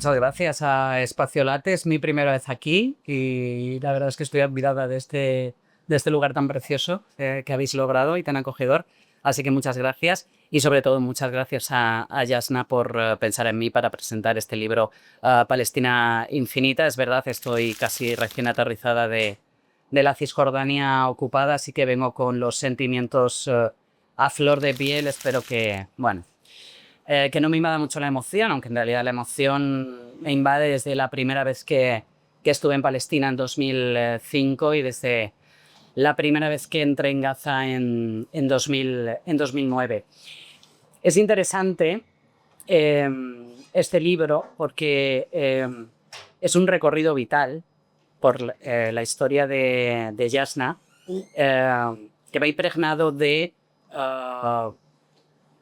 muchas gracias a Espaciolate. Es mi primera vez aquí y la verdad es que estoy admirada de este lugar tan precioso que habéis logrado y tan acogedor. Así que muchas gracias y sobre todo muchas gracias a Yasna por pensar en mí para presentar este libro Palestina Infinita. Es verdad, estoy casi recién aterrizada de la Cisjordania ocupada, así que vengo con los sentimientos a flor de piel. Espero que, bueno, que no me invada mucho la emoción, aunque en realidad la emoción me invade desde la primera vez que estuve en Palestina en 2005 y desde la primera vez que entré en Gaza en 2009. Es interesante este libro porque es un recorrido vital por la historia de Yasna, que va impregnado de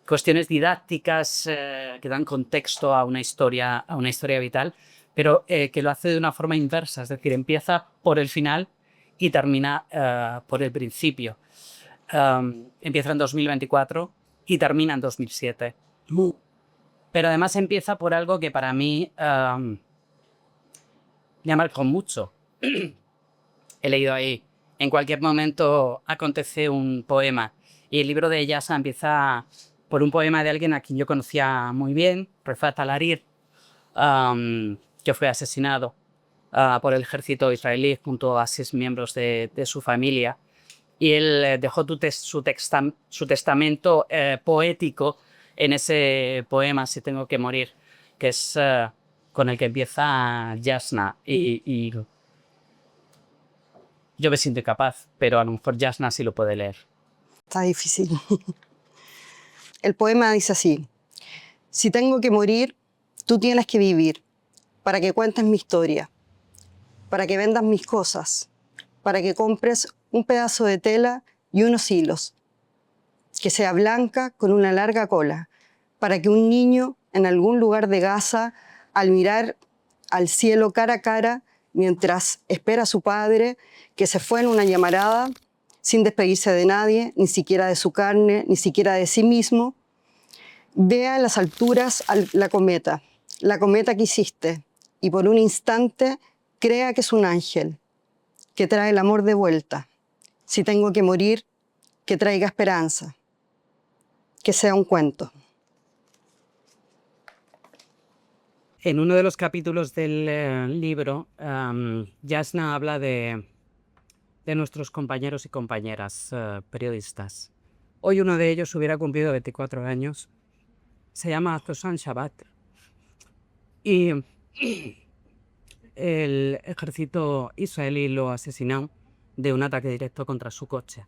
cuestiones didácticas que dan contexto a una historia vital, pero que lo hace de una forma inversa, es decir, empieza por el final y termina por el principio. Empieza en 2024 y termina en 2007. Pero además empieza por algo que para mí me ha marcado mucho. He leído ahí, en cualquier momento acontece un poema. Y el libro de Yasna empieza por un poema de alguien a quien yo conocía muy bien, Refat Alarir, que fue asesinado por el ejército israelí junto a 6 miembros de su familia. Y él dejó su testamento poético en ese poema, Si tengo que morir, que es con el que empieza Yasna. Y yo me siento incapaz, pero a lo mejor Yasna sí lo puede leer. Está difícil. El poema dice así: si tengo que morir, tú tienes que vivir, para que cuentes mi historia, para que vendas mis cosas, para que compres un pedazo de tela y unos hilos, que sea blanca con una larga cola, para que un niño en algún lugar de Gaza, al mirar al cielo cara a cara, mientras espera a su padre, que se fue en una llamarada, sin despedirse de nadie, ni siquiera de su carne, ni siquiera de sí mismo, vea en las alturas la cometa que hiciste, y por un instante crea que es un ángel, que trae el amor de vuelta. Si tengo que morir, que traiga esperanza, que sea un cuento. En uno de los capítulos del libro, Yasna habla de nuestros compañeros y compañeras periodistas. Hoy uno de ellos hubiera cumplido 24 años. Se llama Zosan Shabbat. Y el ejército israelí lo asesinó de un ataque directo contra su coche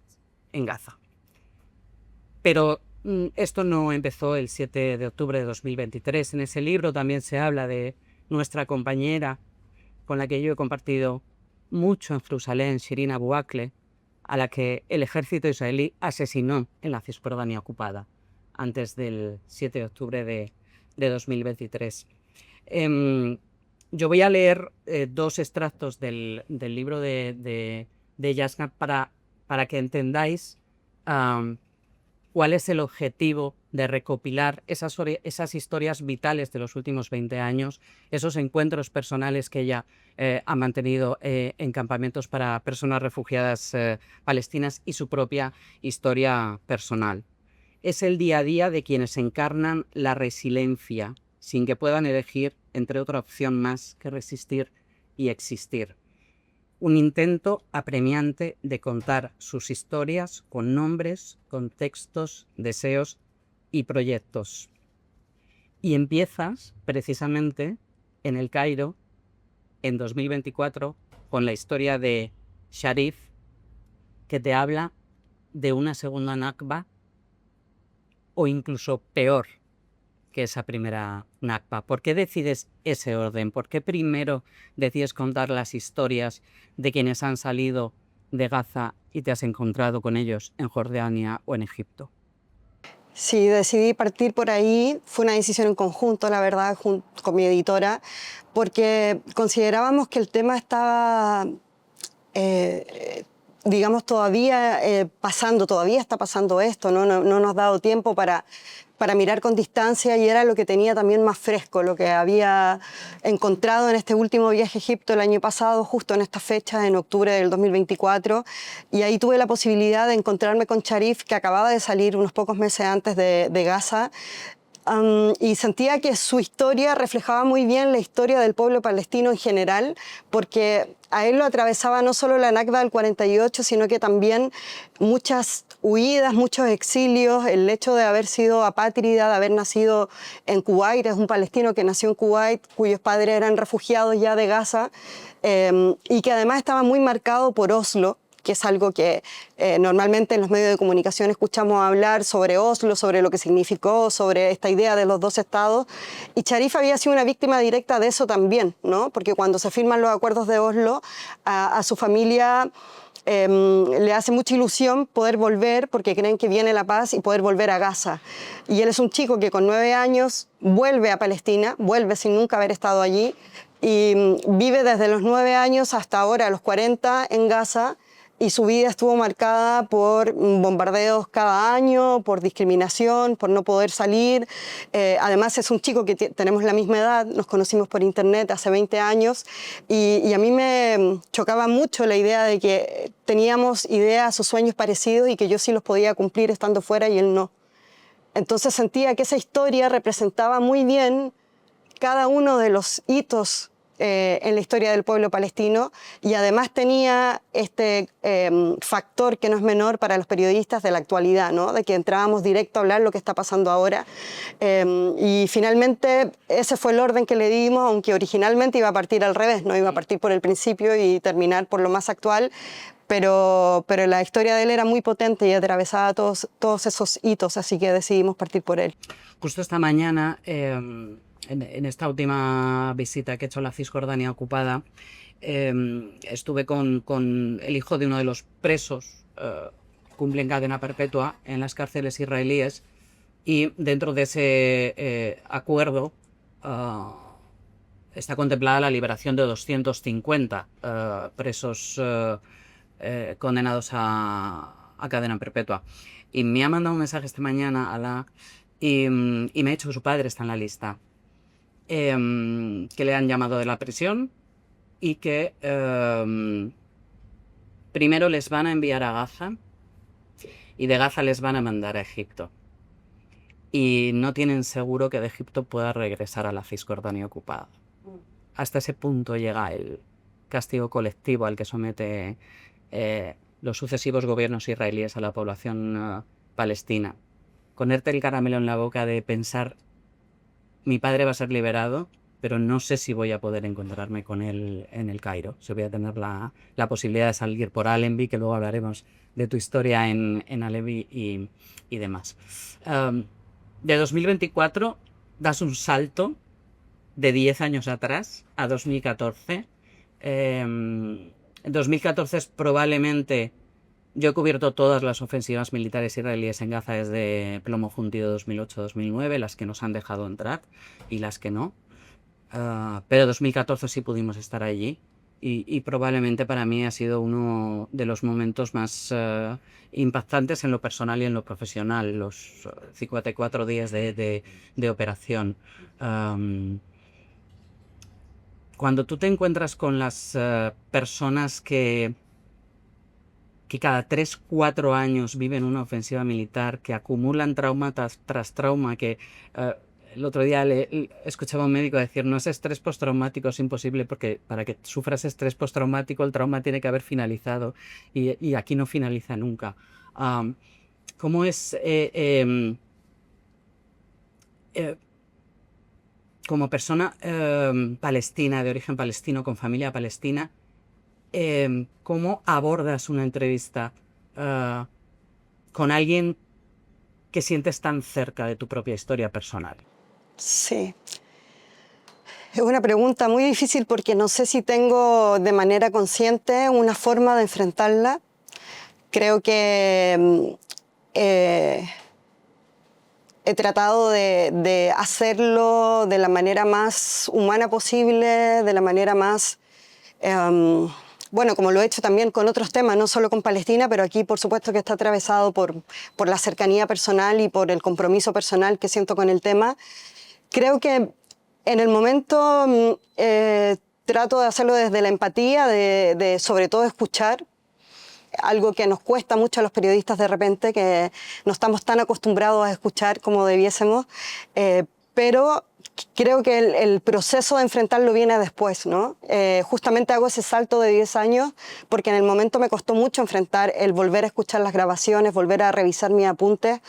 en Gaza. Pero esto no empezó el 7 de octubre de 2023. En ese libro también se habla de nuestra compañera con la que yo he compartido mucho en Jerusalén, Shirin Abu Akleh, a la que el ejército israelí asesinó en la Cisjordania ocupada antes del 7 de octubre de 2023. Yo voy a leer 2 extractos del libro de Yasna para que entendáis cuál es el objetivo de recopilar esas historias vitales de los últimos 20 años, esos encuentros personales que ella ha mantenido en campamentos para personas refugiadas palestinas y su propia historia personal. Es el día a día de quienes encarnan la resiliencia, sin que puedan elegir entre otra opción más que resistir y existir. Un intento apremiante de contar sus historias con nombres, contextos, deseos y proyectos. Y empiezas precisamente en El Cairo, en 2024, con la historia de Sharif, que te habla de una segunda Nakba, o incluso peor que esa primera Nakba. ¿Por qué decides ese orden? ¿Por qué primero decides contar las historias de quienes han salido de Gaza y te has encontrado con ellos en Jordania o en Egipto? Sí, decidí partir por ahí. Fue una decisión en conjunto, la verdad, junto con mi editora, porque considerábamos que el tema estaba digamos, todavía todavía está pasando esto, ¿no? No nos ha dado tiempo para mirar con distancia, y era lo que tenía también más fresco, lo que había encontrado en este último viaje a Egipto el año pasado, justo en esta fecha, en octubre del 2024, y ahí tuve la posibilidad de encontrarme con Sharif, que acababa de salir unos pocos meses antes de Gaza, y sentía que su historia reflejaba muy bien la historia del pueblo palestino en general, porque a él lo atravesaba no solo la Nakba del 48, sino que también muchas huidas, muchos exilios, el hecho de haber sido apátrida, de haber nacido en Kuwait, es un palestino que nació en Kuwait, cuyos padres eran refugiados ya de Gaza, y que además estaba muy marcado por Oslo, que es algo que normalmente en los medios de comunicación escuchamos hablar sobre Oslo, sobre lo que significó, sobre esta idea de los dos estados. Y Sharif había sido una víctima directa de eso también, ¿no? Porque cuando se firman los acuerdos de Oslo, a su familia le hace mucha ilusión poder volver, porque creen que viene la paz, y poder volver a Gaza. Y él es un chico que con 9 años vuelve a Palestina, vuelve sin nunca haber estado allí, y vive desde los 9 años hasta ahora, a los 40, en Gaza. Y su vida estuvo marcada por bombardeos cada año, por discriminación, por no poder salir. Además es un chico que tenemos la misma edad, nos conocimos por internet hace 20 años, y a mí me chocaba mucho la idea de que teníamos ideas o sueños parecidos y que yo sí los podía cumplir estando fuera y él no. Entonces sentía que esa historia representaba muy bien cada uno de los hitos en la historia del pueblo palestino, y además tenía este factor que no es menor para los periodistas de la actualidad, ¿no? De que entrábamos directo a hablar lo que está pasando ahora. Y finalmente ese fue el orden que le dimos, aunque originalmente iba a partir al revés, no iba a partir por el principio y terminar por lo más actual. Pero la historia de él era muy potente y atravesaba todos esos hitos, así que decidimos partir por él. Justo esta mañana, en esta última visita que he hecho a la Cisjordania ocupada, estuve con el hijo de uno de los presos que cumplen cadena perpetua en las cárceles israelíes, y dentro de ese acuerdo está contemplada la liberación de 250 presos condenados a cadena perpetua. Y me ha mandado un mensaje esta mañana y me ha dicho que su padre está en la lista, que le han llamado de la prisión y que primero les van a enviar a Gaza y de Gaza les van a mandar a Egipto. Y no tienen seguro que de Egipto pueda regresar a la Cisjordania ocupada. Hasta ese punto llega el castigo colectivo al que somete los sucesivos gobiernos israelíes a la población palestina. Ponerte el caramelo en la boca de pensar: mi padre va a ser liberado, pero no sé si voy a poder encontrarme con él en el Cairo. Si voy a tener la posibilidad de salir por Allenby, que luego hablaremos de tu historia en Allenby y demás. De 2024 das un salto de 10 años atrás a 2014. 2014 es probablemente... Yo he cubierto todas las ofensivas militares israelíes en Gaza desde plomo fundido 2008-2009, las que nos han dejado entrar y las que no. Pero 2014 sí pudimos estar allí, y probablemente para mí ha sido uno de los momentos más impactantes en lo personal y en lo profesional, los 54 días de operación. Cuando tú te encuentras con las personas que cada 3-4 años viven una ofensiva militar, que acumulan trauma tras trauma, que el otro día escuchaba a un médico decir: no es estrés postraumático, es imposible, porque para que sufras estrés postraumático el trauma tiene que haber finalizado, y aquí no finaliza nunca. ¿Cómo es como persona palestina, de origen palestino, con familia palestina, cómo abordas una entrevista con alguien que sientes tan cerca de tu propia historia personal? Sí. Es una pregunta muy difícil, porque no sé si tengo de manera consciente una forma de enfrentarla. Creo que he tratado de hacerlo de la manera más humana posible, de la manera más bueno, como lo he hecho también con otros temas, no solo con Palestina, pero aquí por supuesto que está atravesado por la cercanía personal y por el compromiso personal que siento con el tema. Creo que en el momento trato de hacerlo desde la empatía, de sobre todo escuchar, algo que nos cuesta mucho a los periodistas de repente, que no estamos tan acostumbrados a escuchar como debiésemos, pero creo que el proceso de enfrentarlo viene después, ¿no? Justamente hago ese salto de 10 años porque en el momento me costó mucho enfrentar el volver a escuchar las grabaciones, volver a revisar mis apuntes.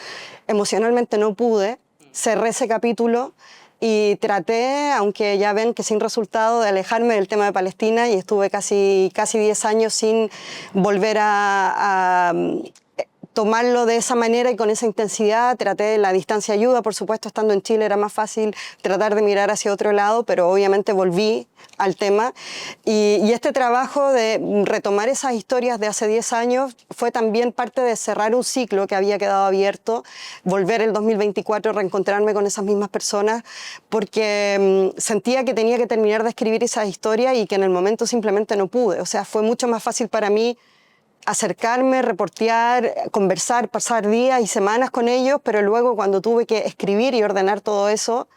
Emocionalmente no pude, cerré ese capítulo y traté, aunque ya ven que sin resultado, de alejarme del tema de Palestina, y estuve casi 10 años sin volver a tomarlo de esa manera y con esa intensidad. Traté, la distancia ayuda, por supuesto, estando en Chile era más fácil tratar de mirar hacia otro lado, pero obviamente volví al tema. Y este trabajo de retomar esas historias de hace 10 años fue también parte de cerrar un ciclo que había quedado abierto, volver el 2024, reencontrarme con esas mismas personas, porque sentía que tenía que terminar de escribir esas historias y que en el momento simplemente no pude. O sea, fue mucho más fácil para mí acercarme, reportear, conversar, pasar días y semanas con ellos, pero luego cuando tuve que escribir y ordenar todo eso,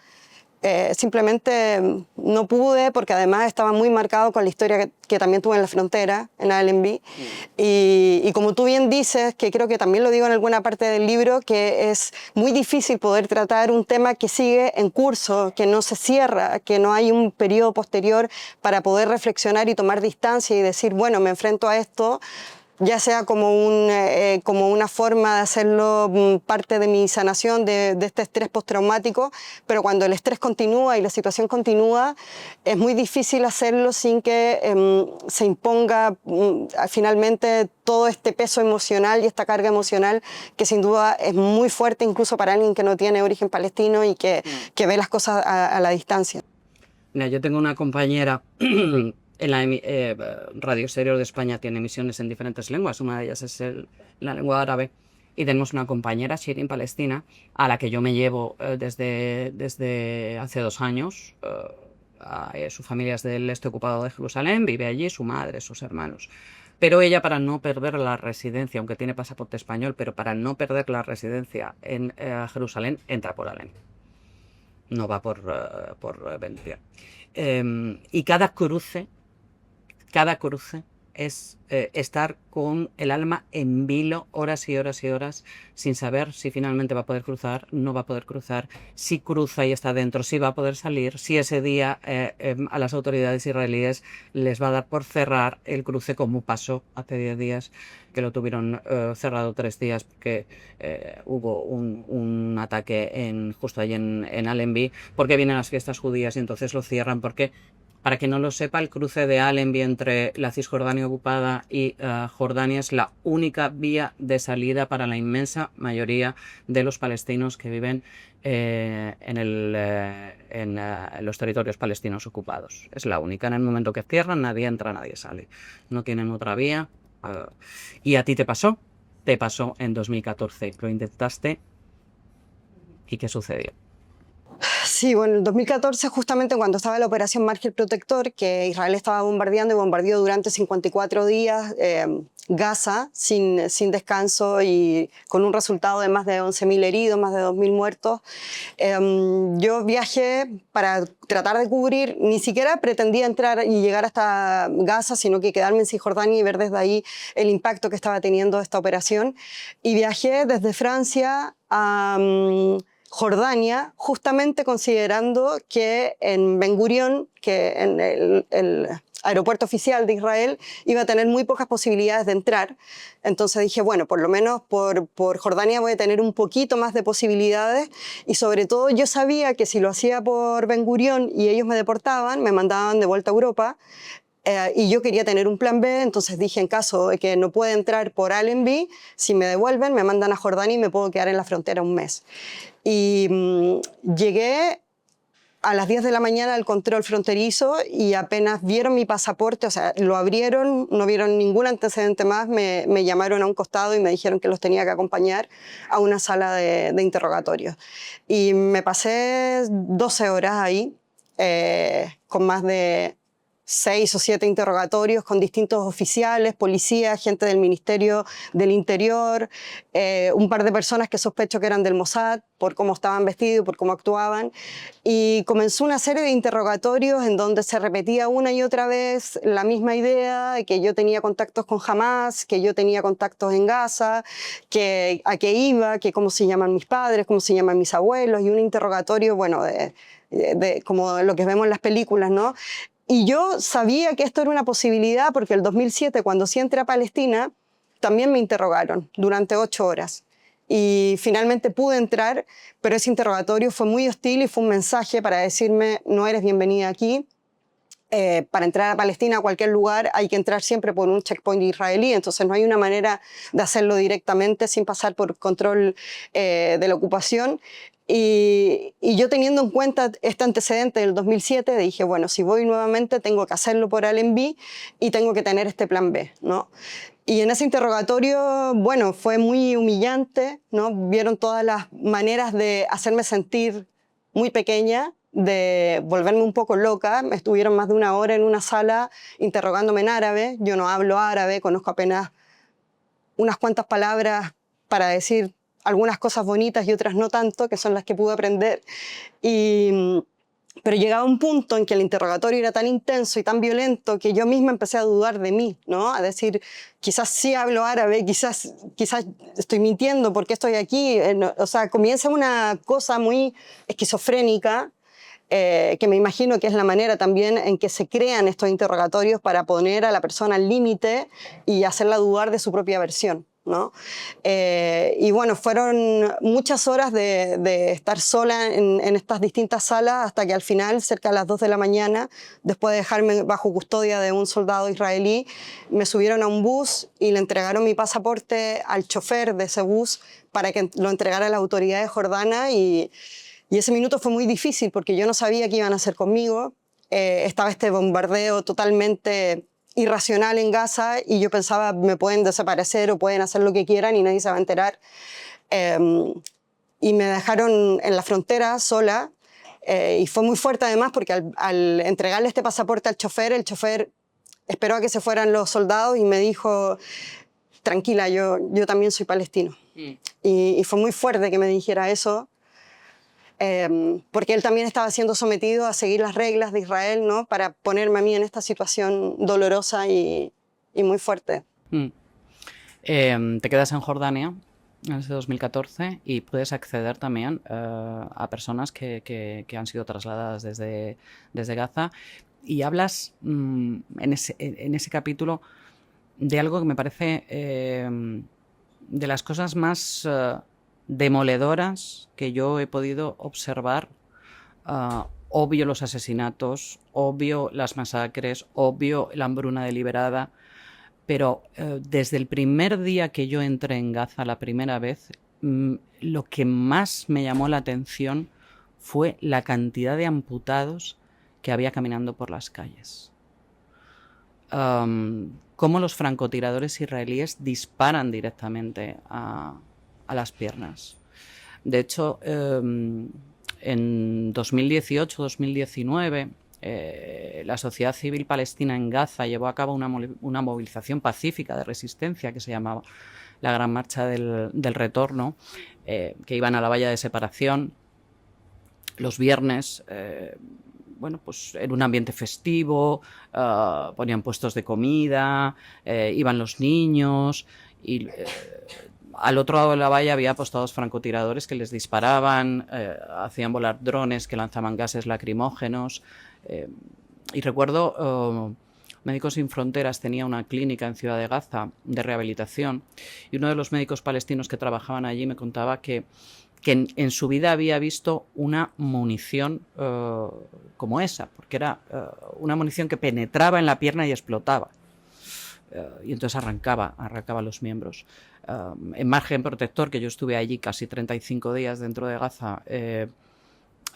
simplemente no pude, porque además estaba muy marcado con la historia que también tuve en la frontera, en Allenby. Y como tú bien dices, que creo que también lo digo en alguna parte del libro, que es muy difícil poder tratar un tema que sigue en curso, que no se cierra, que no hay un periodo posterior para poder reflexionar y tomar distancia y decir, bueno, me enfrento a esto, ya sea como una forma de hacerlo parte de mi sanación de este estrés postraumático, pero cuando el estrés continúa y la situación continúa, es muy difícil hacerlo sin que se imponga finalmente todo este peso emocional y esta carga emocional que sin duda es muy fuerte incluso para alguien que no tiene origen palestino y que ve las cosas a la distancia. Mira, yo tengo una compañera en la Radio Exterior de España, tiene emisiones en diferentes lenguas, una de ellas es la lengua árabe, y tenemos una compañera, Shirin Palestina, a la que yo me llevo desde hace 2 años. Su familia es del este ocupado de Jerusalén, vive allí, su madre, sus hermanos. Pero ella, para no perder la residencia, aunque tiene pasaporte español, pero para no perder la residencia en Jerusalén, entra por Alem. No va por Valencia. Y cada cruce es estar con el alma en vilo horas y horas y horas sin saber si finalmente va a poder cruzar, no va a poder cruzar, si cruza y está dentro, si va a poder salir, si ese día a las autoridades israelíes les va a dar por cerrar el cruce, como pasó hace 10 días, que lo tuvieron cerrado 3 días porque hubo un ataque justo allí en Allenby, porque vienen las fiestas judías y entonces lo cierran porque... Para quien no lo sepa, el cruce de Allenby entre la Cisjordania ocupada y Jordania es la única vía de salida para la inmensa mayoría de los palestinos que viven en los territorios palestinos ocupados. Es la única. En el momento que cierran, nadie entra, nadie sale. No tienen otra vía. ¿Y a ti te pasó? Te pasó en 2014. Lo intentaste. ¿Y qué sucedió? Sí, bueno, en 2014, justamente cuando estaba la operación Margen Protector, que Israel estaba bombardeando y bombardeó durante 54 días Gaza sin descanso y con un resultado de más de 11.000 heridos, más de 2.000 muertos, yo viajé para tratar de cubrir, ni siquiera pretendía entrar y llegar hasta Gaza, sino que quedarme en Cisjordania y ver desde ahí el impacto que estaba teniendo esta operación. Y viajé desde Francia a... Jordania, justamente considerando que en Ben Gurion, que en el aeropuerto oficial de Israel, iba a tener muy pocas posibilidades de entrar. Entonces dije, bueno, por lo menos por Jordania voy a tener un poquito más de posibilidades, y sobre todo yo sabía que si lo hacía por Ben Gurion y ellos me deportaban, me mandaban de vuelta a Europa. Y yo quería tener un plan B, entonces dije, en caso de que no pueda entrar por Allenby, si me devuelven, me mandan a Jordania y me puedo quedar en la frontera un mes. Y llegué a las 10 de la mañana al control fronterizo y apenas vieron mi pasaporte, o sea, lo abrieron, no vieron ningún antecedente más, me llamaron a un costado y me dijeron que los tenía que acompañar a una sala de interrogatorio. Y me pasé 12 horas ahí, con más de 6 o 7 interrogatorios con distintos oficiales, policías, gente del Ministerio del Interior, un par de personas que sospecho que eran del Mossad por cómo estaban vestidos, por cómo actuaban. Y comenzó una serie de interrogatorios en donde se repetía una y otra vez la misma idea de que yo tenía contactos con Hamas, que yo tenía contactos en Gaza, que a qué iba, que cómo se llaman mis padres, cómo se llaman mis abuelos, y un interrogatorio, bueno, como lo que vemos en las películas, ¿no? Y yo sabía que esto era una posibilidad porque el 2007, cuando sí entré a Palestina, también me interrogaron durante 8 horas. Y finalmente pude entrar, pero ese interrogatorio fue muy hostil y fue un mensaje para decirme: no eres bienvenida aquí. Para entrar a Palestina, a cualquier lugar, hay que entrar siempre por un checkpoint israelí, entonces no hay una manera de hacerlo directamente sin pasar por control de la ocupación. Y yo, teniendo en cuenta este antecedente del 2007, dije, bueno, si voy nuevamente tengo que hacerlo por Allenby y tengo que tener este plan B, ¿no? Y en ese interrogatorio, bueno, fue muy humillante, ¿no? Vieron todas las maneras de hacerme sentir muy pequeña, de volverme un poco loca. Me estuvieron más de 1 hora en una sala interrogándome en árabe. Yo no hablo árabe, conozco apenas unas cuantas palabras para decir algunas cosas bonitas y otras no tanto, que son las que pude aprender. Pero llegaba un punto en que el interrogatorio era tan intenso y tan violento que yo misma empecé a dudar de mí, ¿no? A decir, quizás sí hablo árabe, quizás estoy mintiendo, ¿por qué estoy aquí? O sea, comienza una cosa muy esquizofrénica, que me imagino que es la manera también en que se crean estos interrogatorios para poner a la persona al límite y hacerla dudar de su propia versión, ¿no? Y bueno, fueron muchas horas de estar sola en estas distintas salas hasta que al final, cerca de las 2 de la mañana, después de dejarme bajo custodia de un soldado israelí, me subieron a un bus y le entregaron mi pasaporte al chofer de ese bus para que lo entregara a las autoridades jordanas. Y ese minuto fue muy difícil porque yo no sabía qué iban a hacer conmigo. Estaba este bombardeo totalmente irracional en Gaza y yo pensaba, me pueden desaparecer o pueden hacer lo que quieran y nadie se va a enterar. Y me dejaron en la frontera sola, y fue muy fuerte además porque al entregarle este pasaporte al chofer, el chofer esperó a que se fueran los soldados y me dijo, tranquila, yo también soy palestino. Y fue muy fuerte que me dijera eso. Porque él también estaba siendo sometido a seguir las reglas de Israel, ¿no? Para ponerme a mí en esta situación dolorosa y muy fuerte. Te quedas en Jordania desde 2014 y puedes acceder también a personas que han sido trasladadas desde Gaza, y hablas en ese capítulo de algo que me parece de las cosas más demoledoras que yo he podido observar. Obvio los asesinatos, obvio las masacres, obvio la hambruna deliberada, pero desde el primer día que yo entré en Gaza la primera vez, lo que más me llamó la atención fue la cantidad de amputados que había caminando por las calles. Cómo los francotiradores israelíes disparan directamente a las piernas. De hecho, en 2018-2019, la sociedad civil palestina en Gaza llevó a cabo una movilización pacífica de resistencia que se llamaba la Gran Marcha del Retorno, que iban a la valla de separación los viernes. Bueno, pues en un ambiente festivo, ponían puestos de comida, iban los niños y al otro lado de la valla había apostados francotiradores que les disparaban, hacían volar drones que lanzaban gases lacrimógenos. Y recuerdo, Médicos Sin Fronteras tenía una clínica en Ciudad de Gaza de rehabilitación, y uno de los médicos palestinos que trabajaban allí me contaba que en su vida había visto una munición como esa, porque era una munición que penetraba en la pierna y explotaba. Y entonces arrancaba los miembros. En Margen Protector, que yo estuve allí casi 35 días dentro de Gaza,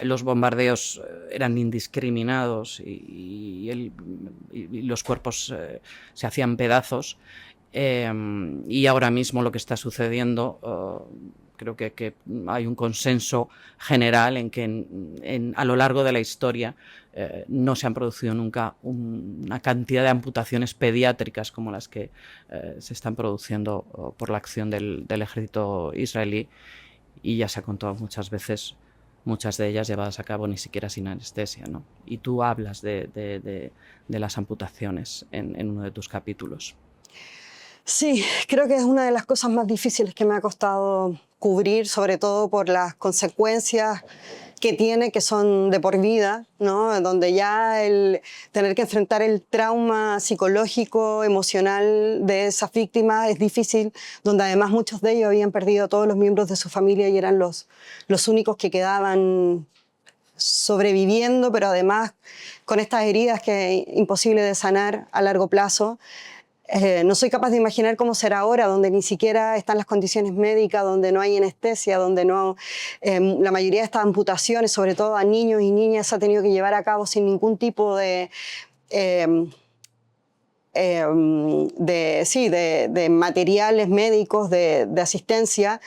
los bombardeos eran indiscriminados y los cuerpos se hacían pedazos. Y ahora mismo lo que está sucediendo, creo que hay un consenso general en que a lo largo de la historia no se han producido nunca una cantidad de amputaciones pediátricas como las que se están produciendo por la acción del ejército israelí, y ya se ha contado muchas veces, muchas de ellas llevadas a cabo ni siquiera sin anestesia, ¿no? Y tú hablas de las amputaciones en uno de tus capítulos. Sí, creo que es una de las cosas más difíciles que me ha costado cubrir, sobre todo por las consecuencias que tiene, que son de por vida, ¿no? Donde ya el tener que enfrentar el trauma psicológico, emocional de esas víctimas es difícil, donde además muchos de ellos habían perdido a todos los miembros de su familia y eran los únicos que quedaban sobreviviendo, pero además con estas heridas que es imposible de sanar a largo plazo. No soy capaz de imaginar cómo será ahora, donde ni siquiera están las condiciones médicas, donde no hay anestesia, donde no, la mayoría de estas amputaciones, sobre todo a niños y niñas, se ha tenido que llevar a cabo sin ningún tipo de materiales médicos, de asistencia.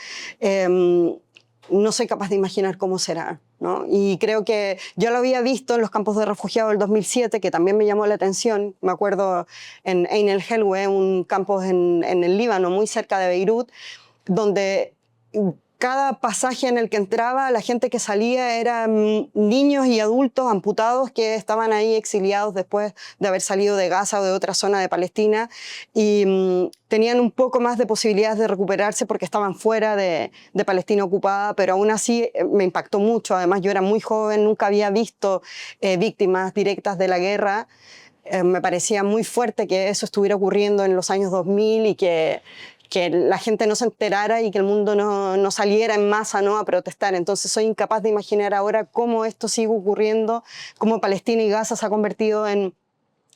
No soy capaz de imaginar cómo será, ¿no? Y creo que yo lo había visto en los campos de refugiados del 2007, que también me llamó la atención. Me acuerdo en Ain el-Helwe, un campo en el Líbano, muy cerca de Beirut, donde cada pasaje en el que entraba, la gente que salía eran niños y adultos amputados que estaban ahí exiliados después de haber salido de Gaza o de otra zona de Palestina, y tenían un poco más de posibilidades de recuperarse porque estaban fuera de Palestina ocupada, pero aún así me impactó mucho. Además, yo era muy joven, nunca había visto víctimas directas de la guerra. Me parecía muy fuerte que eso estuviera ocurriendo en los años 2000 y que la gente no se enterara y que el mundo no saliera en masa, ¿no?, a protestar. Entonces soy incapaz de imaginar ahora cómo esto sigue ocurriendo, cómo Palestina y Gaza se ha convertido en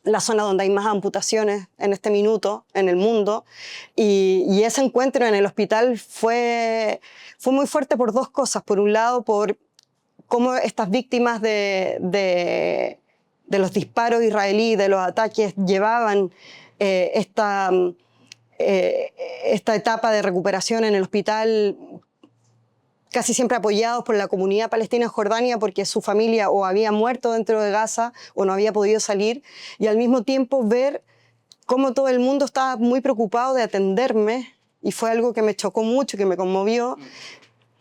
la zona donde hay más amputaciones en este minuto en el mundo. Y ese encuentro en el hospital fue muy fuerte por dos cosas. Por un lado, por cómo estas víctimas de los disparos israelíes, de los ataques, llevaban esta etapa de recuperación en el hospital, casi siempre apoyados por la comunidad palestina en Jordania, porque su familia o había muerto dentro de Gaza o no había podido salir, y al mismo tiempo ver cómo todo el mundo estaba muy preocupado de atenderme, y fue algo que me chocó mucho, que me conmovió.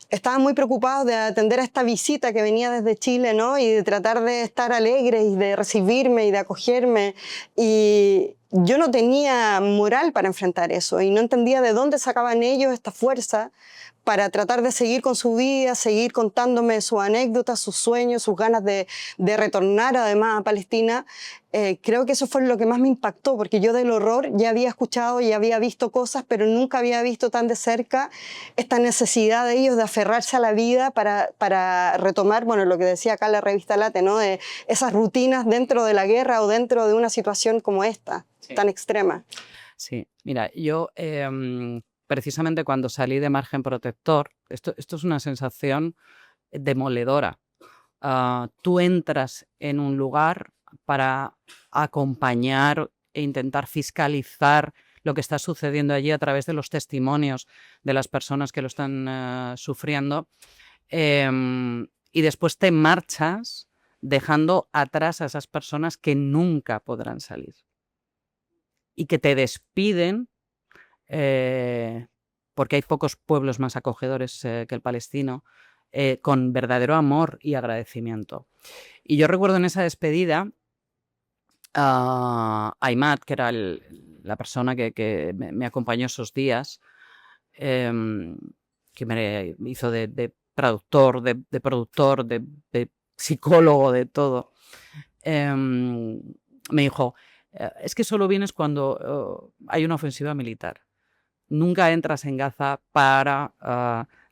Estaban muy preocupados de atender a esta visita que venía desde Chile, ¿no?, y de tratar de estar alegres y de recibirme y de acogerme. Y yo no tenía moral para enfrentar eso y no entendía de dónde sacaban ellos esta fuerza para tratar de seguir con su vida, seguir contándome sus anécdotas, sus sueños, sus ganas de retornar además a Palestina. Creo que eso fue lo que más me impactó, porque yo del horror ya había escuchado y había visto cosas, pero nunca había visto tan de cerca esta necesidad de ellos de aferrarse a la vida para retomar, bueno, lo que decía acá la revista Late, ¿no?, de esas rutinas dentro de la guerra o dentro de una situación como esta, sí, tan extrema. Sí, mira, yo precisamente cuando salí de Margen Protector, esto es una sensación demoledora. Tú entras en un lugar para acompañar e intentar fiscalizar lo que está sucediendo allí a través de los testimonios de las personas que lo están sufriendo, y después te marchas dejando atrás a esas personas que nunca podrán salir y que te despiden, porque hay pocos pueblos más acogedores que el palestino, con verdadero amor y agradecimiento. Y yo recuerdo en esa despedida a Aymat, que era la persona que me acompañó esos días, que me hizo de traductor, de productor, de psicólogo, de todo. Me dijo, es que solo vienes cuando hay una ofensiva militar. Nunca entras en Gaza para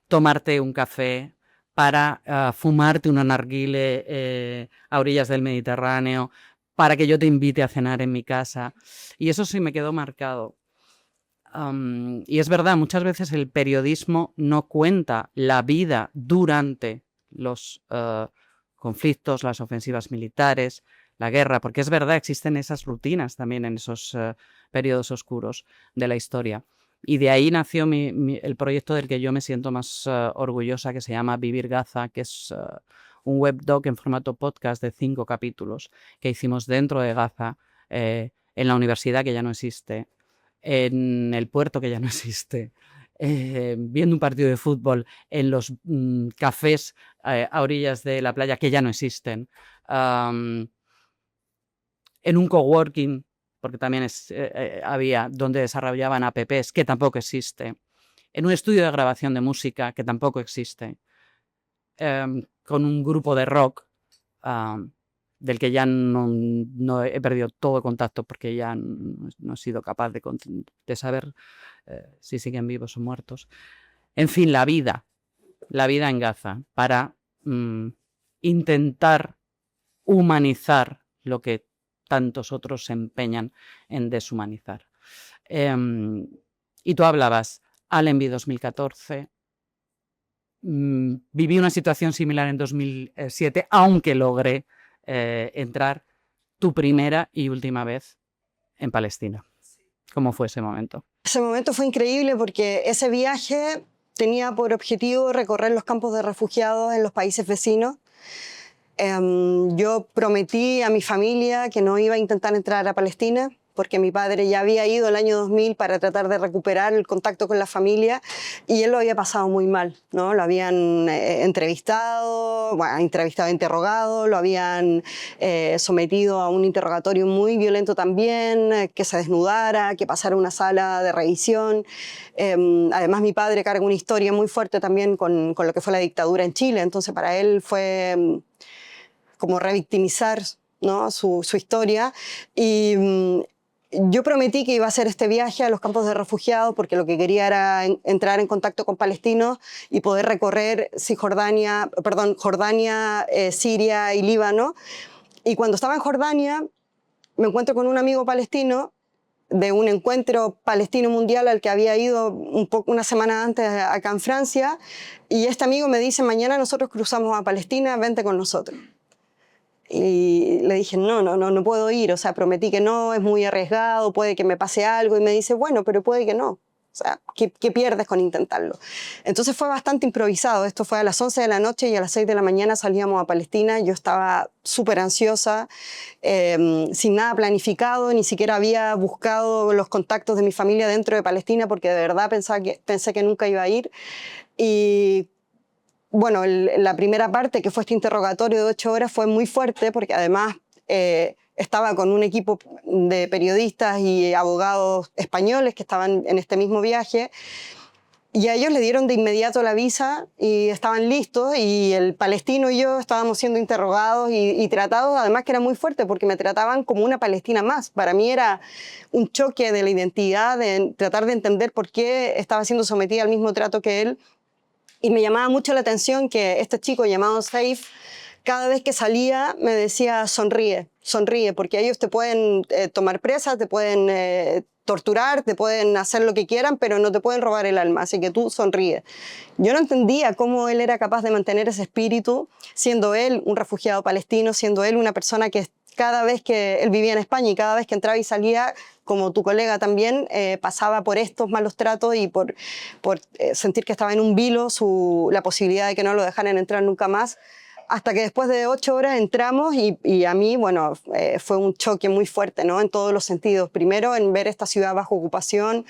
tomarte un café, para fumarte una narguile a orillas del Mediterráneo, para que yo te invite a cenar en mi casa. Y eso sí me quedó marcado. Y es verdad, muchas veces el periodismo no cuenta la vida durante los conflictos, las ofensivas militares, la guerra, porque es verdad, existen esas rutinas también en esos periodos oscuros de la historia. Y de ahí nació el proyecto del que yo me siento más orgullosa, que se llama Vivir Gaza, que es un webdoc en formato podcast de 5 capítulos que hicimos dentro de Gaza, en la universidad que ya no existe, en el puerto que ya no existe, viendo un partido de fútbol en los cafés a orillas de la playa que ya no existen, en un coworking, porque también había donde desarrollaban apps, que tampoco existe, en un estudio de grabación de música, que tampoco existe, con un grupo de rock del que ya no he perdido todo contacto porque ya no he sido capaz de saber si siguen vivos o muertos. En fin, la vida en Gaza para intentar humanizar lo que tantos otros se empeñan en deshumanizar. Y tú hablabas, Allenby 2014, viví una situación similar en 2007, aunque logré entrar tu primera y última vez en Palestina. ¿Cómo fue ese momento? Ese momento fue increíble porque ese viaje tenía por objetivo recorrer los campos de refugiados en los países vecinos. Yo prometí a mi familia que no iba a intentar entrar a Palestina porque mi padre ya había ido el año 2000 para tratar de recuperar el contacto con la familia y él lo había pasado muy mal, ¿no? Lo habían interrogado, lo habían sometido a un interrogatorio muy violento también, que se desnudara, que pasara una sala de revisión. Además, mi padre carga una historia muy fuerte también con lo que fue la dictadura en Chile, entonces para él fue como revictimizar, ¿no? su historia. Y yo prometí que iba a hacer este viaje a los campos de refugiados porque lo que quería era entrar en contacto con palestinos y poder recorrer Jordania, Siria y Líbano. Y cuando estaba en Jordania, me encuentro con un amigo palestino de un encuentro palestino mundial al que había ido una semana antes acá en Francia. Y este amigo me dice, mañana nosotros cruzamos a Palestina, vente con nosotros. Y le dije, no puedo ir, o sea, prometí que no, es muy arriesgado, puede que me pase algo. Y me dice, bueno, pero puede que no. O sea, ¿qué pierdes con intentarlo? Entonces fue bastante improvisado. Esto fue a las 11 de la noche y a las 6 de la mañana salíamos a Palestina. Yo estaba súper ansiosa, sin nada planificado, ni siquiera había buscado los contactos de mi familia dentro de Palestina porque de verdad pensé que nunca iba a ir. Y bueno, la primera parte, que fue este interrogatorio de 8 horas, fue muy fuerte porque además estaba con un equipo de periodistas y abogados españoles que estaban en este mismo viaje y a ellos le dieron de inmediato la visa y estaban listos y el palestino y yo estábamos siendo interrogados y tratados, además que era muy fuerte porque me trataban como una palestina más. Para mí era un choque de la identidad, de tratar de entender por qué estaba siendo sometida al mismo trato que él. Y me llamaba mucho la atención que este chico llamado Saif, cada vez que salía me decía sonríe, sonríe, porque ellos te pueden tomar presa, te pueden torturar, te pueden hacer lo que quieran, pero no te pueden robar el alma, así que tú sonríe. Yo no entendía cómo él era capaz de mantener ese espíritu, siendo él un refugiado palestino, siendo él una persona que cada vez que él vivía en España y cada vez que entraba y salía, como tu colega también, pasaba por estos malos tratos y por sentir que estaba en un vilo la posibilidad de que no lo dejaran entrar nunca más. Hasta que después de 8 horas entramos y a mí, bueno, fue un choque muy fuerte, ¿no? En todos los sentidos. Primero, en ver esta ciudad bajo ocupación.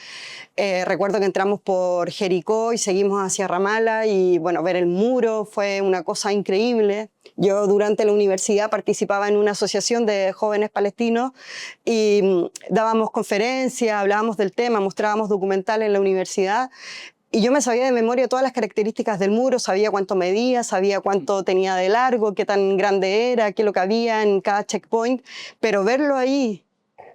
Recuerdo que entramos por Jericó y seguimos hacia Ramala y, bueno, ver el muro fue una cosa increíble. Yo durante la universidad participaba en una asociación de jóvenes palestinos y dábamos conferencias, hablábamos del tema, mostrábamos documentales en la universidad. Y yo me sabía de memoria todas las características del muro, sabía cuánto medía, sabía cuánto tenía de largo, qué tan grande era, qué es lo que había en cada checkpoint, pero verlo ahí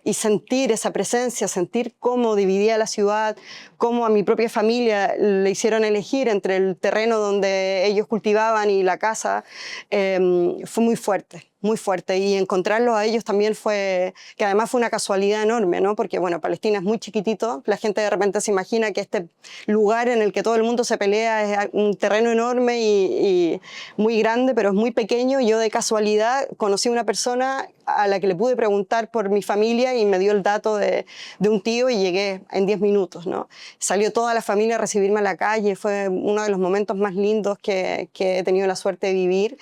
y sentir esa presencia, sentir cómo dividía la ciudad, cómo a mi propia familia le hicieron elegir entre el terreno donde ellos cultivaban y la casa, fue muy fuerte. muy fuerte. Y encontrarlos a ellos también fue, que además fue una casualidad enorme, ¿no? Porque, bueno, Palestina es muy chiquitito, la gente de repente se imagina que este lugar en el que todo el mundo se pelea es un terreno enorme y muy grande, pero es muy pequeño. Yo de casualidad conocí a una persona a la que le pude preguntar por mi familia y me dio el dato de un tío y llegué en 10 minutos, ¿no? Salió toda la familia a recibirme a la calle, fue uno de los momentos más lindos que he tenido la suerte de vivir.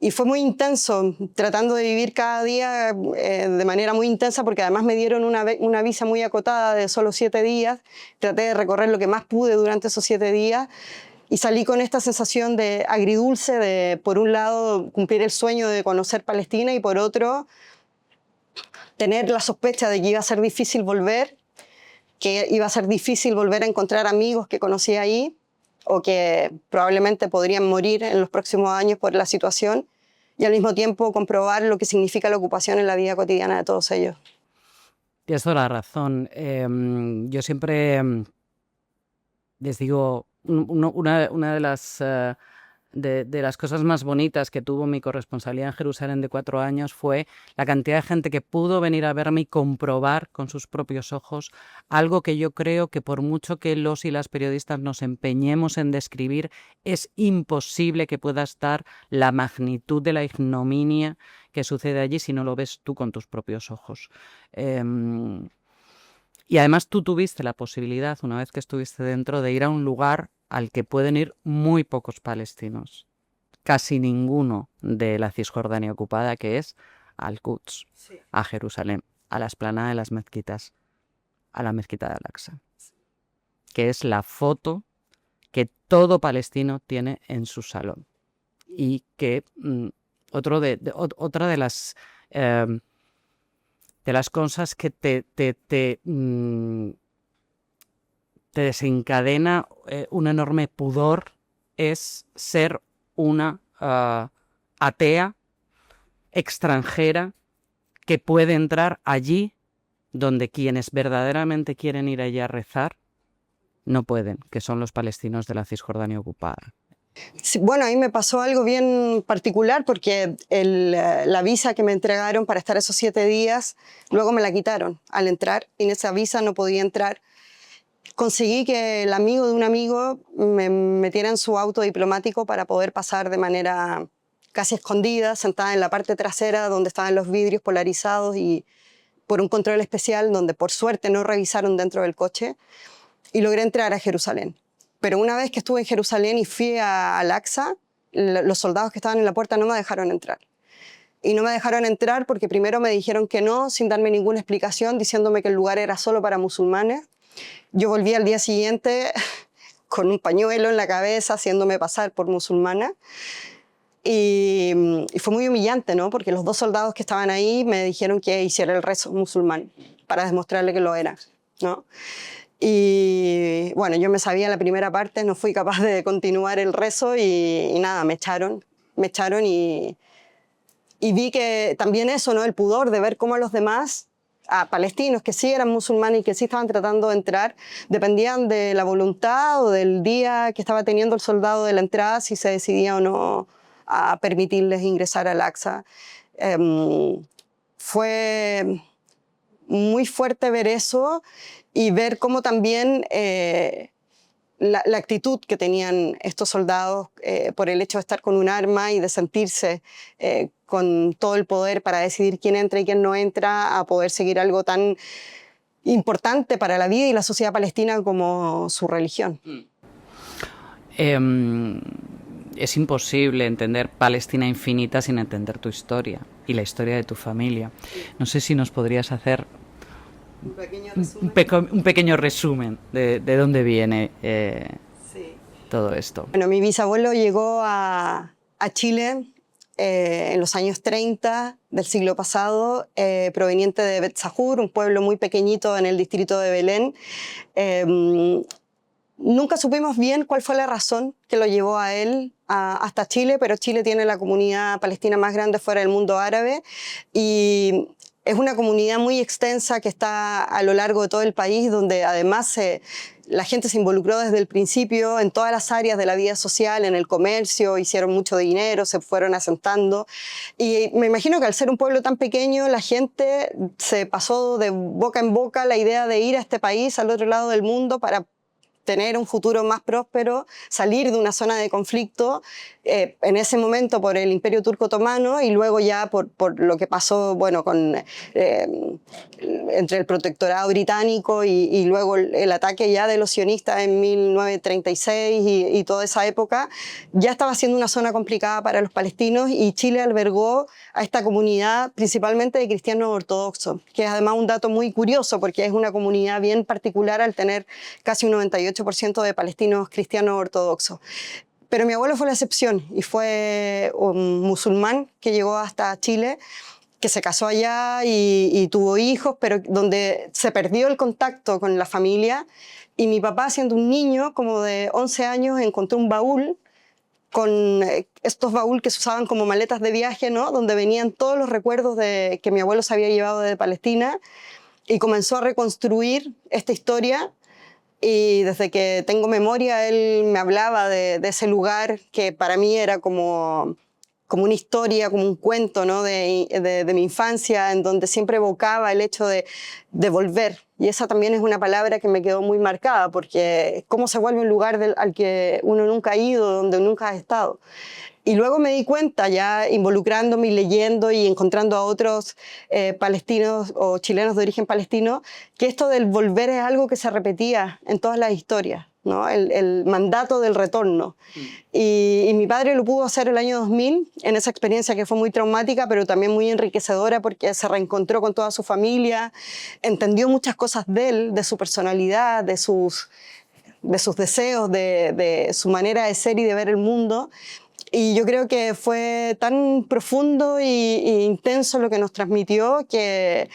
Y fue muy intenso, tratando de vivir cada día de manera muy intensa, porque además me dieron una visa muy acotada de solo 7 días. Traté de recorrer lo que más pude durante esos 7 días y salí con esta sensación de agridulce, de por un lado cumplir el sueño de conocer Palestina y por otro tener la sospecha de que iba a ser difícil volver, que iba a ser difícil volver a encontrar amigos que conocí ahí o que probablemente podrían morir en los próximos años por la situación, y al mismo tiempo comprobar lo que significa la ocupación en la vida cotidiana de todos ellos. Tienes toda la razón. Yo siempre les digo, una de las cosas más bonitas que tuvo mi corresponsalía en Jerusalén de 4 años fue la cantidad de gente que pudo venir a verme y comprobar con sus propios ojos algo que yo creo que por mucho que los y las periodistas nos empeñemos en describir, es imposible que puedas dar la magnitud de la ignominia que sucede allí si no lo ves tú con tus propios ojos. Y además tú tuviste la posibilidad, una vez que estuviste dentro, de ir a un lugar al que pueden ir muy pocos palestinos, casi ninguno de la Cisjordania ocupada, que es Al-Quds, sí, a Jerusalén, a la explanada de las mezquitas, a la mezquita de Al-Aqsa, que es la foto que todo palestino tiene en su salón. Y que otra de las cosas que te desencadena un enorme pudor es ser una atea extranjera que puede entrar allí donde quienes verdaderamente quieren ir allí a rezar no pueden, que son los palestinos de la Cisjordania ocupada. Sí, bueno, a mí me pasó algo bien particular porque la visa que me entregaron para estar esos 7 días, luego me la quitaron al entrar y en esa visa no podía entrar. Conseguí que el amigo de un amigo me metiera en su auto diplomático para poder pasar de manera casi escondida, sentada en la parte trasera donde estaban los vidrios polarizados y por un control especial donde por suerte no revisaron dentro del coche, y logré entrar a Jerusalén. Pero una vez que estuve en Jerusalén y fui a Al-Aqsa, los soldados que estaban en la puerta no me dejaron entrar. Y no me dejaron entrar porque primero me dijeron que no, sin darme ninguna explicación, diciéndome que el lugar era solo para musulmanes. Yo volví al día siguiente con un pañuelo en la cabeza, haciéndome pasar por musulmana. Y fue muy humillante, ¿no? Porque los 2 soldados que estaban ahí me dijeron que hiciera el rezo musulmán para demostrarle que lo era, ¿no? Y bueno, yo me sabía la primera parte, no fui capaz de continuar el rezo y nada, me echaron y vi que también eso, ¿no? El pudor de ver cómo los demás, palestinos que sí eran musulmanes y que sí estaban tratando de entrar, dependían de la voluntad o del día que estaba teniendo el soldado de la entrada, si se decidía o no a permitirles ingresar al Aqsa. Fue muy fuerte ver eso y ver cómo también la actitud que tenían estos soldados por el hecho de estar con un arma y de sentirse con todo el poder para decidir quién entra y quién no entra a poder seguir algo tan importante para la vida y la sociedad palestina como su religión. Es imposible entender Palestina infinita sin entender tu historia y la historia de tu familia. No sé si nos podrías hacer un pequeño resumen de dónde viene todo esto. Bueno, mi bisabuelo llegó a Chile en los años 30 del siglo pasado, proveniente de Bet Sahur, un pueblo muy pequeñito en el distrito de Belén. Nunca supimos bien cuál fue la razón que lo llevó a él hasta Chile, pero Chile tiene la comunidad palestina más grande fuera del mundo árabe y es una comunidad muy extensa que está a lo largo de todo el país, donde además se la gente se involucró desde el principio en todas las áreas de la vida social, en el comercio, hicieron mucho dinero, se fueron asentando. Y me imagino que al ser un pueblo tan pequeño, la gente se pasó de boca en boca la idea de ir a este país, al otro lado del mundo, para tener un futuro más próspero, salir de una zona de conflicto, en ese momento por el Imperio Turco Otomano y luego ya por lo que pasó, bueno, entre el protectorado británico y luego el ataque ya de los sionistas en 1936 y toda esa época, ya estaba siendo una zona complicada para los palestinos y Chile albergó a esta comunidad principalmente de cristianos ortodoxos, que es además un dato muy curioso porque es una comunidad bien particular al tener casi un 98% de palestinos cristianos ortodoxos. Pero mi abuelo fue la excepción y fue un musulmán que llegó hasta Chile, que se casó allá y tuvo hijos, pero donde se perdió el contacto con la familia. Y mi papá, siendo un niño como de 11 años, encontró un baúl con estos baúles que se usaban como maletas de viaje, ¿no? Donde venían todos los recuerdos que mi abuelo se había llevado de Palestina y comenzó a reconstruir esta historia. Y desde que tengo memoria, él me hablaba de ese lugar que para mí era como una historia, como un cuento, ¿no? de mi infancia, en donde siempre evocaba el hecho de volver. Y esa también es una palabra que me quedó muy marcada, porque cómo se vuelve un lugar al que uno nunca ha ido, donde nunca ha estado. Y luego me di cuenta, ya involucrándome y leyendo y encontrando a otros palestinos o chilenos de origen palestino, que esto del volver es algo que se repetía en todas las historias, ¿no? El mandato del retorno. Y mi padre lo pudo hacer el año 2000, en esa experiencia que fue muy traumática, pero también muy enriquecedora porque se reencontró con toda su familia, entendió muchas cosas de él, de su personalidad, de sus deseos, de su manera de ser y de ver el mundo. Y yo creo que fue tan profundo y intenso lo que nos transmitió que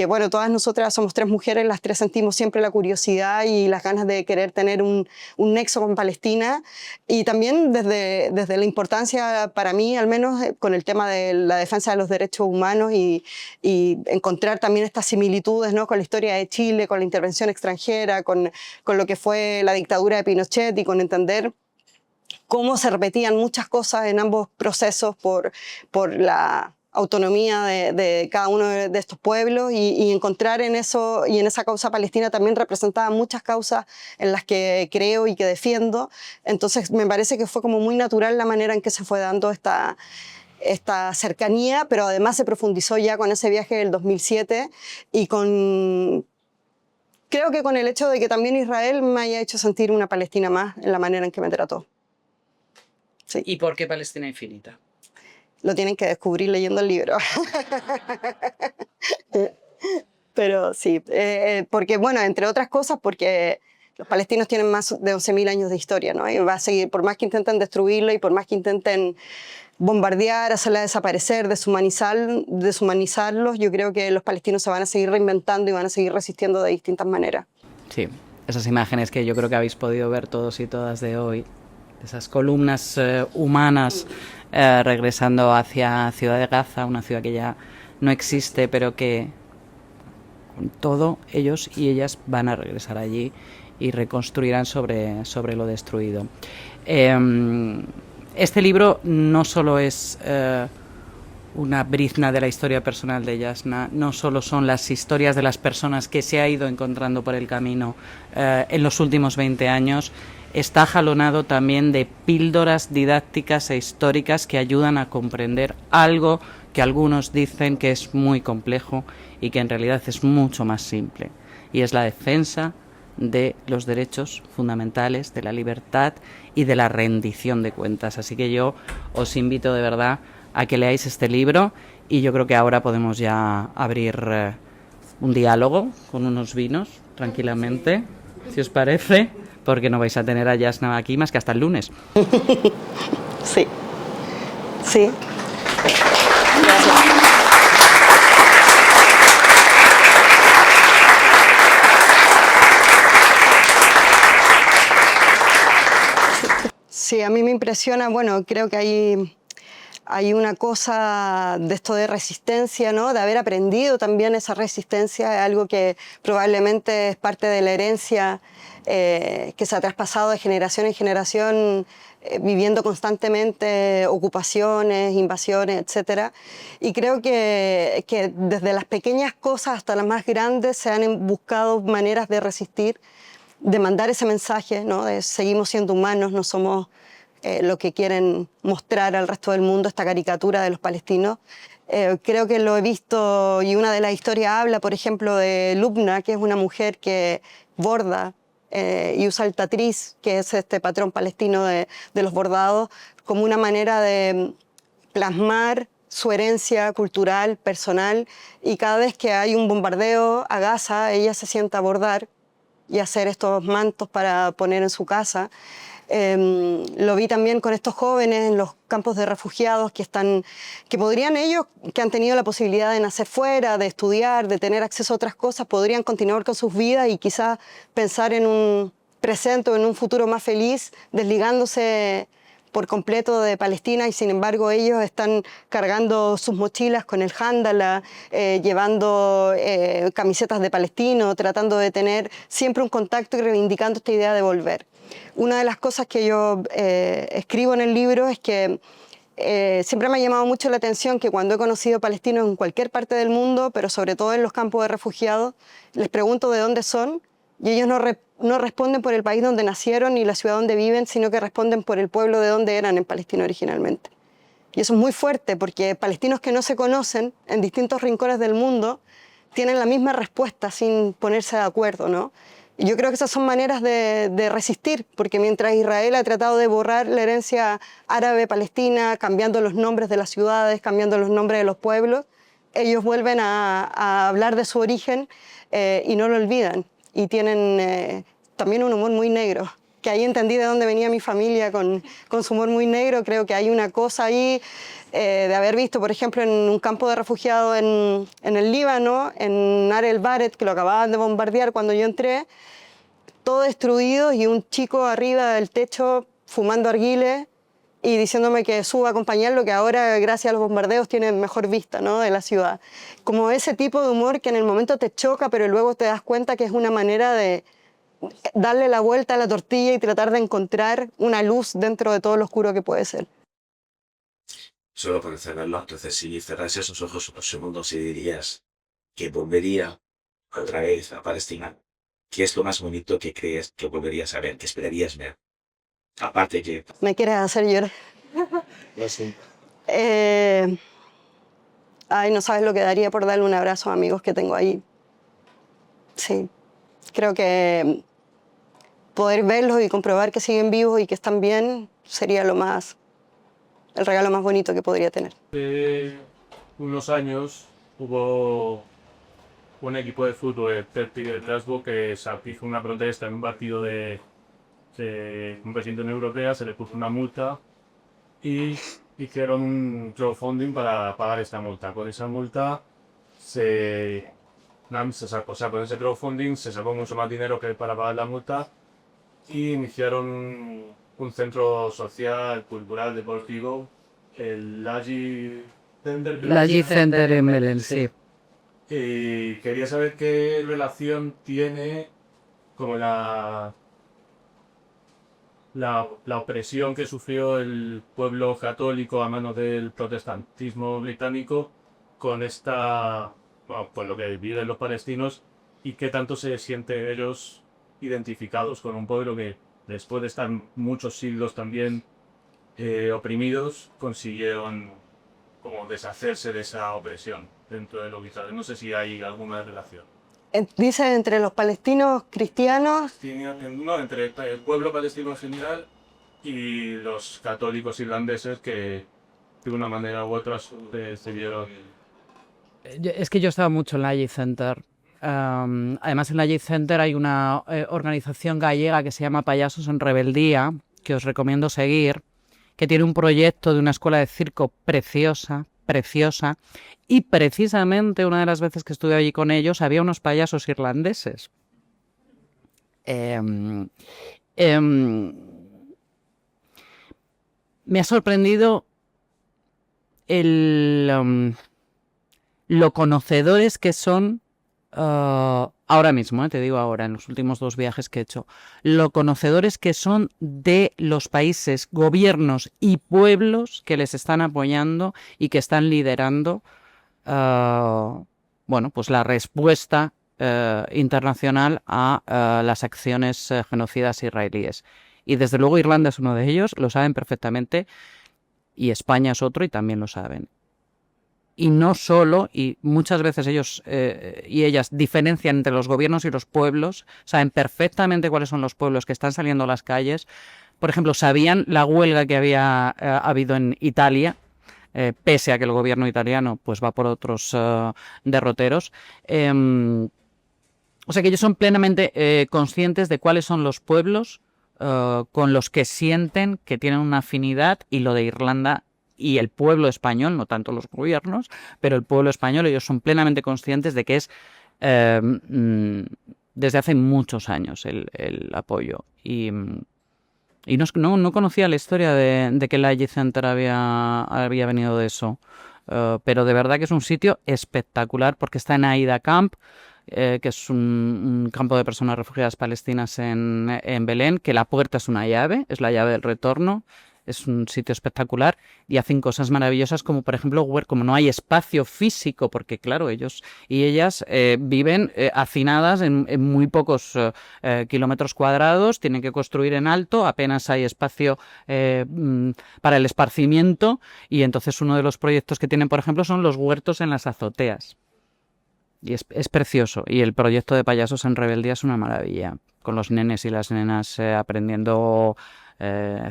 bueno, todas nosotras somos 3 mujeres, las 3 sentimos siempre la curiosidad y las ganas de querer tener un nexo con Palestina. Y también desde la importancia, para mí al menos, con el tema de la defensa de los derechos humanos y encontrar también estas similitudes, ¿no? Con la historia de Chile, con la intervención extranjera, con lo que fue la dictadura de Pinochet y con entender cómo se repetían muchas cosas en ambos procesos por la autonomía de cada uno de estos pueblos y encontrar en eso y en esa causa palestina también representaba muchas causas en las que creo y que defiendo. Entonces me parece que fue como muy natural la manera en que se fue dando esta cercanía, pero además se profundizó ya con ese viaje del 2007 y creo que con el hecho de que también Israel me haya hecho sentir una Palestina más en la manera en que me trató. Sí. ¿Y por qué Palestina Infinita? Lo tienen que descubrir leyendo el libro. Pero sí, porque bueno, entre otras cosas, porque los palestinos tienen más de 11.000 años de historia, ¿no? Y va a seguir, por más que intenten destruirla y por más que intenten bombardear, hacerla desaparecer, deshumanizarlos, yo creo que los palestinos se van a seguir reinventando y van a seguir resistiendo de distintas maneras. Sí, esas imágenes que yo creo que habéis podido ver todos y todas de hoy, esas columnas humanas regresando hacia Ciudad de Gaza, una ciudad que ya no existe, pero que con todo ellos y ellas van a regresar allí y reconstruirán sobre lo destruido. Este libro no solo es una brizna de la historia personal de Jasna, no solo son las historias de las personas que se ha ido encontrando por el camino en los últimos 20 años, está jalonado también de píldoras didácticas e históricas que ayudan a comprender algo que algunos dicen que es muy complejo y que en realidad es mucho más simple, y es la defensa de los derechos fundamentales, de la libertad y de la rendición de cuentas. Así que yo os invito de verdad a que leáis este libro y yo creo que ahora podemos ya abrir un diálogo con unos vinos tranquilamente, si os parece, porque no vais a tener a Jasna aquí más que hasta el lunes. Sí, sí. Gracias. Sí, a mí me impresiona, bueno, creo que hay hay una cosa de esto de resistencia, ¿no? De haber aprendido también esa resistencia, es algo que probablemente es parte de la herencia que se ha traspasado de generación en generación, viviendo constantemente ocupaciones, invasiones, etc. Y creo que desde las pequeñas cosas hasta las más grandes se han buscado maneras de resistir, de mandar ese mensaje, ¿no? De seguimos siendo humanos, no somos lo que quieren mostrar al resto del mundo, esta caricatura de los palestinos. Creo que lo he visto, y una de las historias habla, por ejemplo, de Lubna, que es una mujer que borda y usa el tatriz, que es este patrón palestino de los bordados, como una manera de plasmar su herencia cultural, personal, y cada vez que hay un bombardeo a Gaza, ella se sienta a bordar y hacer estos mantos para poner en su casa. Lo vi también con estos jóvenes en los campos de refugiados que podrían ellos, que han tenido la posibilidad de nacer fuera, de estudiar, de tener acceso a otras cosas, podrían continuar con sus vidas y quizás pensar en un presente o en un futuro más feliz, desligándose por completo de Palestina, y sin embargo ellos están cargando sus mochilas con el jándala, llevando camisetas de palestino, tratando de tener siempre un contacto y reivindicando esta idea de volver. Una de las cosas que yo escribo en el libro es que siempre me ha llamado mucho la atención que cuando he conocido palestinos en cualquier parte del mundo, pero sobre todo en los campos de refugiados, les pregunto de dónde son y ellos no responden por el país donde nacieron ni la ciudad donde viven, sino que responden por el pueblo de donde eran en Palestina originalmente. Y eso es muy fuerte porque palestinos que no se conocen en distintos rincones del mundo tienen la misma respuesta sin ponerse de acuerdo, ¿no? Y yo creo que esas son maneras de resistir, porque mientras Israel ha tratado de borrar la herencia árabe-palestina, cambiando los nombres de las ciudades, cambiando los nombres de los pueblos, ellos vuelven a hablar de su origen y no lo olvidan. Y tienen también un humor muy negro, que ahí entendí de dónde venía mi familia con su humor muy negro. Creo que hay una cosa ahí de haber visto, por ejemplo, en un campo de refugiados en el Líbano, en Nar el Baret, que lo acababan de bombardear cuando yo entré, todo destruido y un chico arriba del techo fumando arguiles y diciéndome que suba a acompañarlo, que ahora gracias a los bombardeos tiene mejor vista, ¿no?, de la ciudad. Como ese tipo de humor que en el momento te choca, pero luego te das cuenta que es una manera de darle la vuelta a la tortilla y tratar de encontrar una luz dentro de todo lo oscuro que puede ser. Solo para cerrarlo, entonces si cerras esos ojos unos segundos y dirías que volvería otra vez a Palestina, ¿qué es lo más bonito que crees que volverías a ver, que esperarías ver? Aparte que... Me quieres hacer llorar. No sé. Ay, no sabes lo que daría por darle un abrazo a amigos que tengo ahí. Sí, creo que poder verlos y comprobar que siguen vivos y que están bien sería el regalo más bonito que podría tener. Hace unos años hubo un equipo de fútbol, el Celtic de Glasgow, que hizo una protesta en un partido de competición europea, se le puso una multa y hicieron un crowdfunding para pagar esta multa. Con esa multa con ese crowdfunding se sacó mucho más dinero que para pagar la multa y iniciaron un centro social, cultural, deportivo, el Laji Center. Laji Center en Belén, sí. Y quería saber qué relación tiene como la opresión que sufrió el pueblo católico a manos del protestantismo británico con pues lo que viven los palestinos, y qué tanto se sienten ellos identificados con un pueblo que después de estar muchos siglos también oprimidos consiguieron como deshacerse de esa opresión dentro de lo que sabe. No sé si hay alguna relación. Dice entre los palestinos cristianos. No, entre el pueblo palestino en general y los católicos irlandeses que de una manera u otra se vieron. Es que yo estaba mucho en la Laji Center. Además, en la Laji Center hay una organización gallega que se llama Payasos en Rebeldía, que os recomiendo seguir, que tiene un proyecto de una escuela de circo preciosa, preciosa, y precisamente una de las veces que estuve allí con ellos había unos payasos irlandeses. Me ha sorprendido lo conocedores que son, ahora mismo, te digo ahora, en los últimos 2 viajes que he hecho, lo conocedores que son de los países, gobiernos y pueblos que les están apoyando y que están liderando bueno, pues la respuesta internacional a las acciones genocidas israelíes. Y desde luego Irlanda es uno de ellos, lo saben perfectamente, y España es otro y también lo saben. Y no solo, y muchas veces ellos y ellas diferencian entre los gobiernos y los pueblos, saben perfectamente cuáles son los pueblos que están saliendo a las calles. Por ejemplo, sabían la huelga que había habido en Italia, pese a que el gobierno italiano pues va por otros derroteros. O sea que ellos son plenamente conscientes de cuáles son los pueblos con los que sienten que tienen una afinidad, y lo de Irlanda y el pueblo español, no tanto los gobiernos, pero el pueblo español, ellos son plenamente conscientes de que es desde hace muchos años el apoyo. Y no conocía la historia de que el Ayi Center había venido de eso. Pero de verdad que es un sitio espectacular porque está en Aida Camp, que es un campo de personas refugiadas palestinas en Belén, que la puerta es una llave, es la llave del retorno. Es un sitio espectacular y hacen cosas maravillosas como, por ejemplo, como no hay espacio físico, porque claro, ellos y ellas viven hacinadas en muy pocos kilómetros cuadrados, tienen que construir en alto, apenas hay espacio para el esparcimiento, y entonces uno de los proyectos que tienen, por ejemplo, son los huertos en las azoteas. Y es precioso. Y el proyecto de Payasos en Rebeldía es una maravilla, con los nenes y las nenas aprendiendo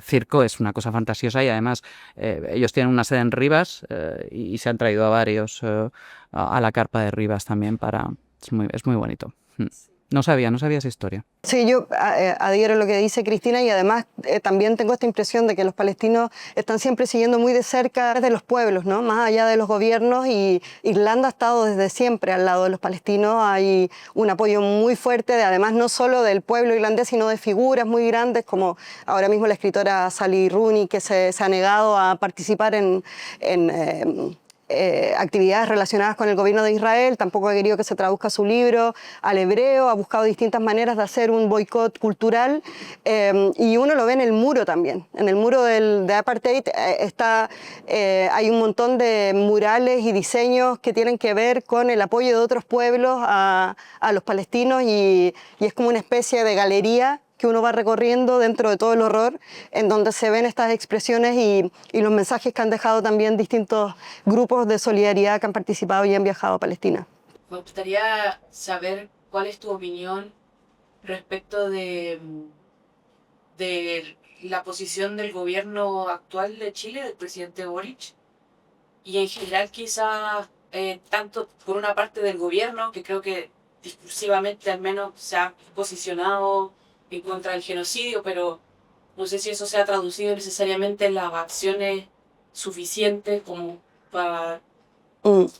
circo. Es una cosa fantasiosa, y además ellos tienen una sede en Rivas y se han traído a varios a la carpa de Rivas también es muy bonito. No sabía esa historia. Sí, yo adhiero a lo que dice Cristina, y además también tengo esta impresión de que los palestinos están siempre siguiendo muy de cerca de los pueblos, ¿no? Más allá de los gobiernos, y Irlanda ha estado desde siempre al lado de los palestinos. Hay un apoyo muy fuerte, además no solo del pueblo irlandés, sino de figuras muy grandes como ahora mismo la escritora Sally Rooney, que se ha negado a participar en actividades relacionadas con el gobierno de Israel, tampoco ha querido que se traduzca su libro al hebreo, ha buscado distintas maneras de hacer un boicot cultural, y uno lo ve en el muro también. En el muro de Apartheid hay un montón de murales y diseños que tienen que ver con el apoyo de otros pueblos a los palestinos, y es como una especie de galería que uno va recorriendo dentro de todo el horror, en donde se ven estas expresiones y los mensajes que han dejado también distintos grupos de solidaridad que han participado y han viajado a Palestina. Me gustaría saber cuál es tu opinión respecto de la posición del gobierno actual de Chile, del presidente Boric, y en general quizás tanto por una parte del gobierno, que creo que discursivamente al menos se ha posicionado en contra del genocidio, pero no sé si eso se ha traducido necesariamente en las acciones suficientes como para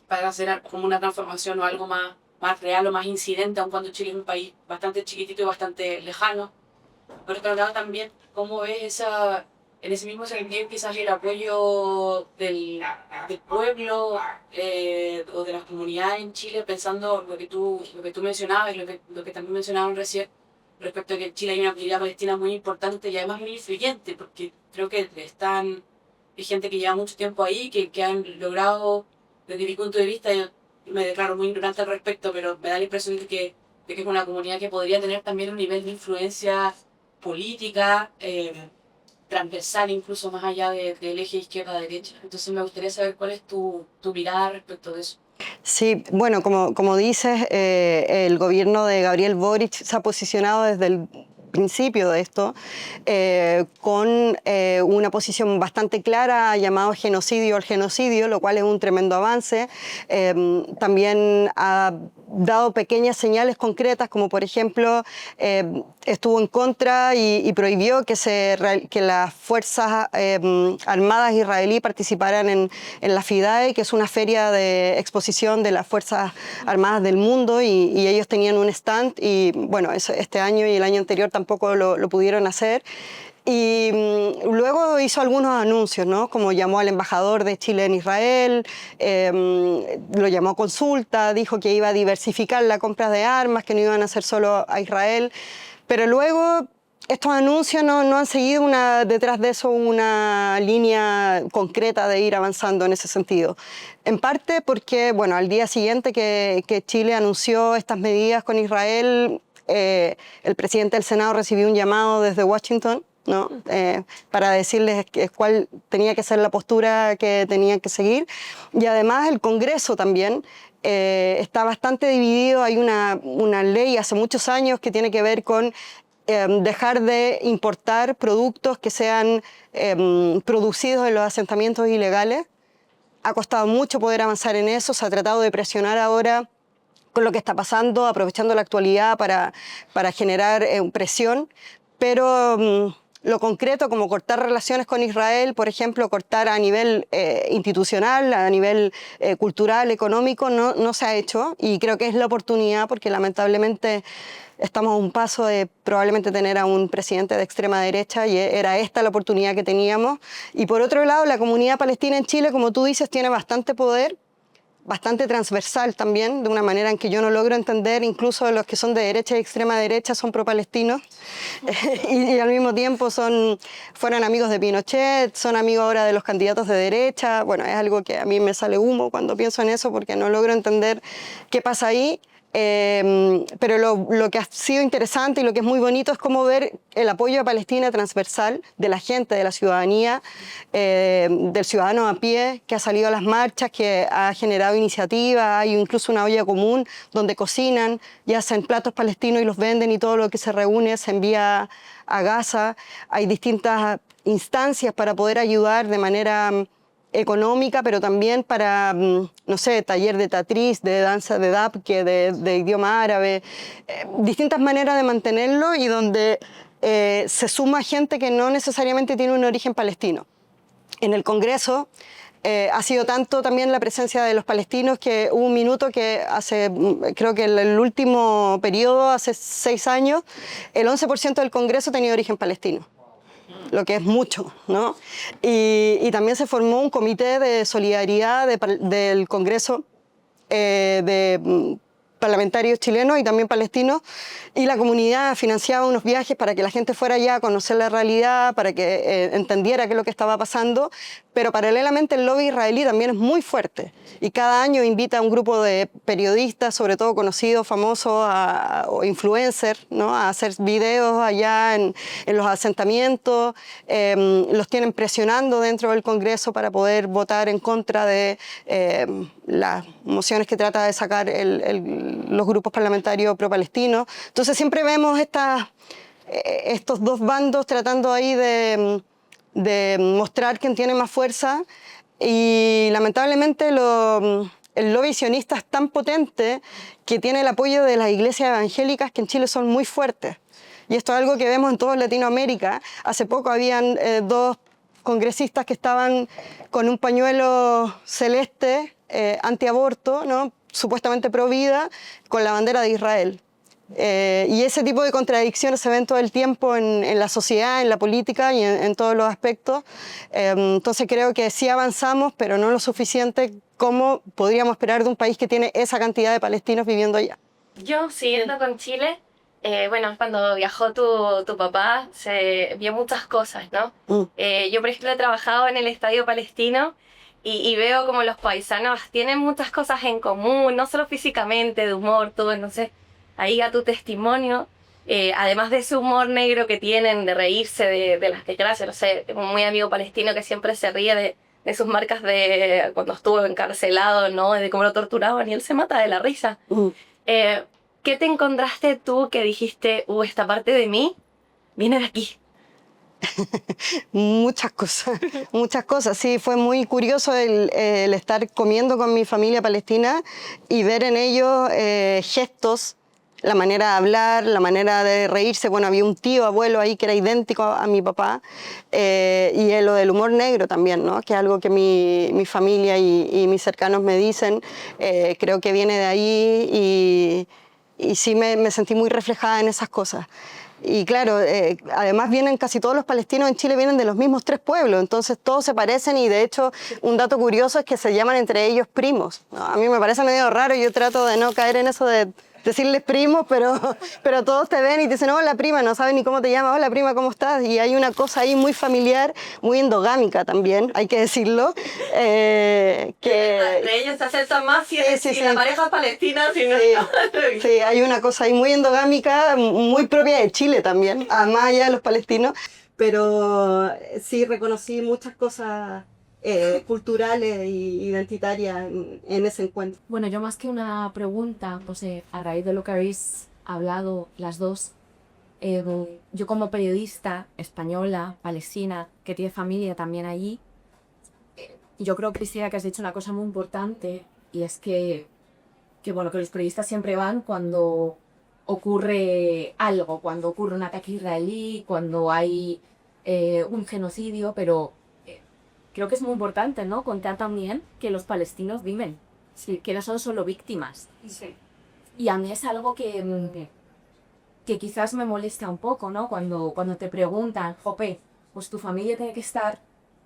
hacer como una transformación o algo más real o más incidente, aun cuando Chile es un país bastante chiquitito y bastante lejano. Por otro lado también, ¿cómo ves en ese mismo sentido quizás el apoyo del pueblo o de las comunidades en Chile, pensando lo que tú mencionabas y lo que también mencionaban recién, respecto a que en Chile hay una comunidad palestina muy importante y además muy influyente, porque creo que hay gente que lleva mucho tiempo ahí, que han logrado, desde mi punto de vista, yo me declaro muy ignorante al respecto, pero me da la impresión de que es una comunidad que podría tener también un nivel de influencia política, transversal, incluso más allá del eje izquierda-derecha. Entonces me gustaría saber cuál es tu mirada respecto de eso. Sí, bueno, como dices, el gobierno de Gabriel Boric se ha posicionado desde el principio de esto con una posición bastante clara, llamado genocidio al genocidio, lo cual es un tremendo avance. También ha dado pequeñas señales concretas, como por ejemplo estuvo en contra y prohibió que las fuerzas armadas israelí participaran en la FIDAE, que es una feria de exposición de las fuerzas armadas del mundo, y ellos tenían un stand, y bueno, este año y el año anterior tampoco lo pudieron hacer. Y luego hizo algunos anuncios, ¿no? Como llamó al embajador de Chile en Israel, lo llamó a consulta, dijo que iba a diversificar la compra de armas, que no iban a ser solo a Israel. Pero luego estos anuncios no han seguido detrás de eso una línea concreta de ir avanzando en ese sentido. En parte porque, bueno, al día siguiente que Chile anunció estas medidas con Israel, el presidente del Senado recibió un llamado desde Washington, ¿no? Para decirles cuál tenía que ser la postura que tenían que seguir. Y además el Congreso también está bastante dividido. Hay una ley hace muchos años que tiene que ver con dejar de importar productos que sean producidos en los asentamientos ilegales. Ha costado mucho poder avanzar en eso, se ha tratado de presionar ahora con lo que está pasando, aprovechando la actualidad para generar presión, pero lo concreto, como cortar relaciones con Israel, por ejemplo, cortar a nivel institucional, a nivel cultural, económico, no se ha hecho, y creo que es la oportunidad, porque lamentablemente estamos a un paso de probablemente tener a un presidente de extrema derecha, y era esta la oportunidad que teníamos. Y por otro lado, la comunidad palestina en Chile, como tú dices, tiene bastante poder, bastante transversal también, de una manera en que yo no logro entender. Incluso los que son de derecha y extrema derecha son pro-palestinos y al mismo tiempo fueron amigos de Pinochet, son amigos ahora de los candidatos de derecha. Bueno, es algo que a mí me sale humo cuando pienso en eso, porque no logro entender qué pasa ahí. Pero lo que ha sido interesante y lo que es muy bonito es cómo ver el apoyo a Palestina transversal de la gente, de la ciudadanía, del ciudadano a pie que ha salido a las marchas, que ha generado iniciativas. Hay incluso una olla común donde cocinan y hacen platos palestinos y los venden, y todo lo que se reúne se envía a Gaza. Hay distintas instancias para poder ayudar de manera económica, pero también para, no sé, taller de tatriz, de danza de dabke, de idioma árabe, distintas maneras de mantenerlo, y donde se suma gente que no necesariamente tiene un origen palestino. En el Congreso ha sido tanto también la presencia de los palestinos que hubo un minuto que creo que en el último periodo, hace 6 años, el 11% del Congreso tenía origen palestino, lo que es mucho, ¿no? Y también se formó un comité de solidaridad del Congreso de parlamentarios chilenos y también palestinos, y la comunidad financiaba unos viajes para que la gente fuera allá a conocer la realidad, para que entendiera qué es lo que estaba pasando. Pero paralelamente el lobby israelí también es muy fuerte, y cada año invita a un grupo de periodistas, sobre todo conocidos, famosos o influencers, ¿no?, a hacer videos allá en los asentamientos. Los tienen presionando dentro del Congreso para poder votar en contra de las mociones que trata de sacar los grupos parlamentarios pro-palestinos. Entonces siempre vemos estos dos bandos tratando ahí de mostrar quién tiene más fuerza, y lamentablemente el lobby sionista es tan potente que tiene el apoyo de las iglesias evangélicas, que en Chile son muy fuertes. Y esto es algo que vemos en toda Latinoamérica. Hace poco habían 2 congresistas que estaban con un pañuelo celeste antiaborto, ¿no?, supuestamente pro vida, con la bandera de Israel. Y ese tipo de contradicciones se ven todo el tiempo en la sociedad, en la política y en todos los aspectos. Entonces creo que sí avanzamos, pero no lo suficiente como podríamos esperar de un país que tiene esa cantidad de palestinos viviendo allá. Yo, siguiendo con Chile, bueno, cuando viajó tu papá se vio muchas cosas, ¿no? Yo, por ejemplo, he trabajado en el Estadio Palestino y veo como los paisanos tienen muchas cosas en común, no solo físicamente, de humor, todo, entonces ahí a tu testimonio, además de ese humor negro que tienen, de reírse de las desgracias, no sé, tengo un muy amigo palestino que siempre se ríe de sus marcas de cuando estuvo encarcelado, ¿no?, de cómo lo torturaban, y él se mata de la risa. ¿Qué te encontraste tú que dijiste, esta parte de mí viene de aquí? Muchas cosas. Sí, fue muy curioso el estar comiendo con mi familia palestina y ver en ellos gestos, la manera de hablar, la manera de reírse. Bueno, había un tío, abuelo ahí que era idéntico a mi papá, y lo del humor negro también, ¿no?, que es algo que mi familia y mis cercanos me dicen. Creo que viene de ahí, y sí me sentí muy reflejada en esas cosas. Y claro, además vienen casi todos los palestinos en Chile vienen de los mismos 3 pueblos, entonces todos se parecen y de hecho un dato curioso es que se llaman entre ellos primos, ¿no? A mí me parece medio raro, yo trato de no caer en eso de decirles primos, pero todos te ven y te dicen, hola prima, no saben ni cómo te llamas, hola prima, ¿cómo estás? Y hay una cosa ahí muy familiar, muy endogámica también, hay que decirlo. Que De ellos se aceptan más si la pareja es palestina, si no. Sí, hay una cosa ahí muy endogámica, muy propia de Chile también, más allá de los palestinos, pero sí reconocí muchas cosas culturales e identitarias en ese encuentro. Bueno, yo más que una pregunta, pues a raíz de lo que habéis hablado las dos, yo como periodista española, palestina, que tiene familia también allí, yo creo, Cristina, que has dicho una cosa muy importante y es que bueno, que los periodistas siempre van cuando ocurre algo, cuando ocurre un ataque israelí, cuando hay un genocidio, pero creo que es muy importante, ¿no? Contar también que los palestinos viven, sí, que no son solo víctimas. Sí. Y a mí es algo que quizás me molesta un poco, ¿no? Cuando te preguntan, jope, pues tu familia tiene que estar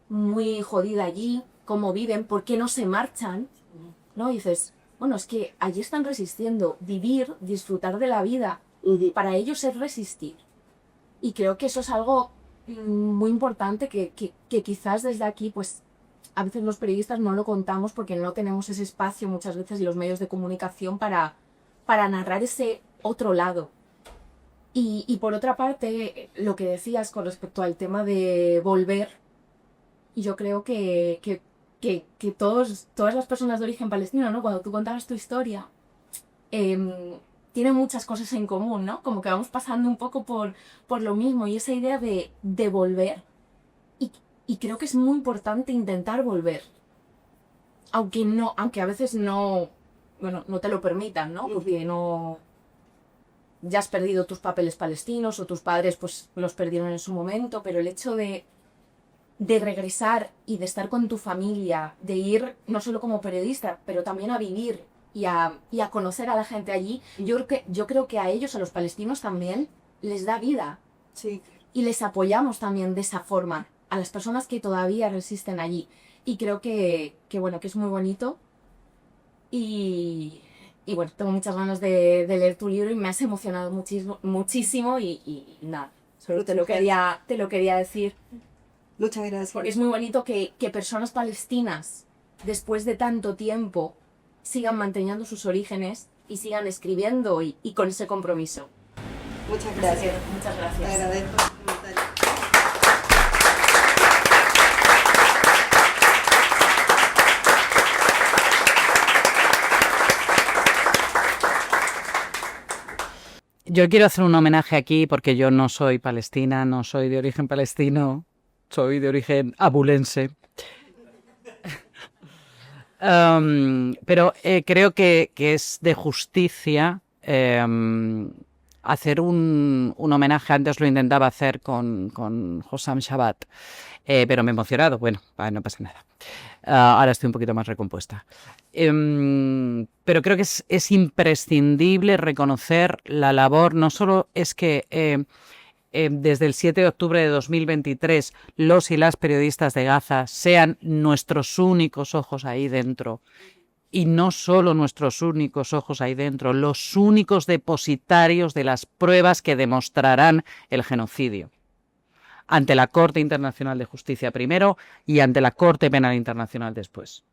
muy jodida allí, ¿cómo viven? ¿Por qué no se marchan? ¿No? Y dices, bueno, es que allí están resistiendo. Vivir, disfrutar de la vida, para ellos es resistir. Y creo que eso es algo muy importante que quizás desde aquí, pues a veces los periodistas no lo contamos porque no tenemos ese espacio muchas veces y los medios de comunicación para narrar ese otro lado. Y por otra parte, lo que decías con respecto al tema de volver, yo creo que todas las personas de origen palestino, ¿no? Cuando tú contabas tu historia, tienen muchas cosas en común, ¿no? Como que vamos pasando un poco por lo mismo y esa idea de volver. Y creo que es muy importante intentar volver. Aunque a veces no te lo permitan, ¿no? Porque no... Ya has perdido tus papeles palestinos o tus padres pues los perdieron en su momento, pero el hecho de regresar y de estar con tu familia, de ir no solo como periodista, pero también a vivir y a conocer a la gente allí, yo creo que a ellos, a los palestinos también, les da vida. Sí. Y les apoyamos también de esa forma, a las personas que todavía resisten allí. Y creo que es muy bonito. Y bueno, tengo muchas ganas de leer tu libro y me has emocionado muchísimo y nada, solo te lo quería decir. Muchas gracias. Porque es muy bonito que personas palestinas, después de tanto tiempo, sigan manteniendo sus orígenes y sigan escribiendo y con ese compromiso. Muchas gracias. Muchas Te gracias. agradezco el comentario. Yo quiero hacer un homenaje aquí porque yo no soy palestina, no soy de origen palestino, soy de origen abulense. Pero creo que es de justicia hacer un homenaje. Antes lo intentaba hacer con Hossam Shabbat, pero me he emocionado. Bueno, no pasa nada. Ahora estoy un poquito más recompuesta. Pero creo que es imprescindible reconocer la labor. No solo es que desde el 7 de octubre de 2023 los y las periodistas de Gaza sean nuestros únicos ojos ahí dentro, y no solo nuestros únicos ojos ahí dentro, los únicos depositarios de las pruebas que demostrarán el genocidio ante la Corte Internacional de Justicia primero y ante la Corte Penal Internacional después.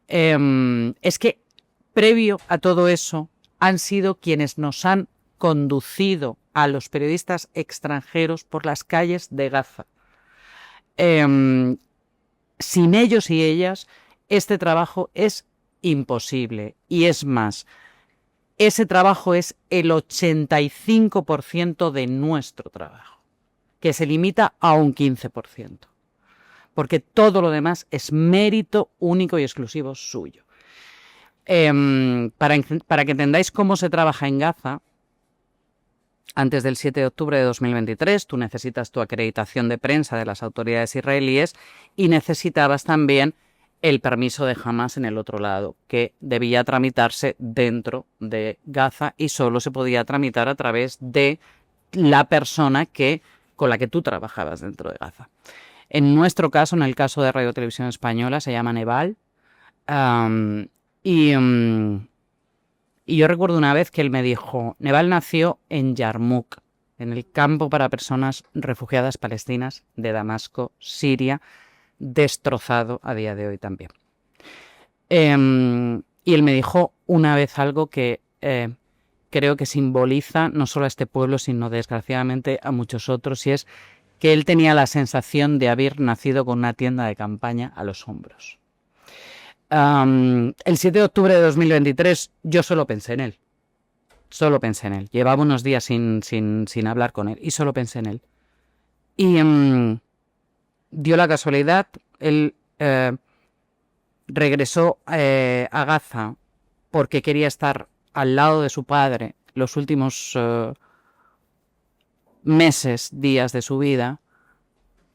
Es que previo a todo eso han sido quienes nos han conducido a los periodistas extranjeros por las calles de Gaza. Sin ellos y ellas, este trabajo es imposible. Y es más, ese trabajo es el 85% de nuestro trabajo, que se limita a un 15%. Porque todo lo demás es mérito único y exclusivo suyo. Para que entendáis cómo se trabaja en Gaza, antes del 7 de octubre de 2023, tú necesitas tu acreditación de prensa de las autoridades israelíes y necesitabas también el permiso de Hamas en el otro lado, que debía tramitarse dentro de Gaza y solo se podía tramitar a través de la persona con la que tú trabajabas dentro de Gaza. En nuestro caso, en el caso de Radio Televisión Española, se llama Neval. Y yo recuerdo una vez que él me dijo, Neval nació en Yarmouk, en el campo para personas refugiadas palestinas de Damasco, Siria, destrozado a día de hoy también. Y él me dijo una vez algo que creo que simboliza no solo a este pueblo, sino desgraciadamente a muchos otros, y es que él tenía la sensación de haber nacido con una tienda de campaña a los hombros. El 7 de octubre de 2023 yo solo pensé en él. Solo pensé en él. Llevaba unos días sin hablar con él y solo pensé en él. Y dio la casualidad, él regresó a Gaza porque quería estar al lado de su padre los últimos días de su vida,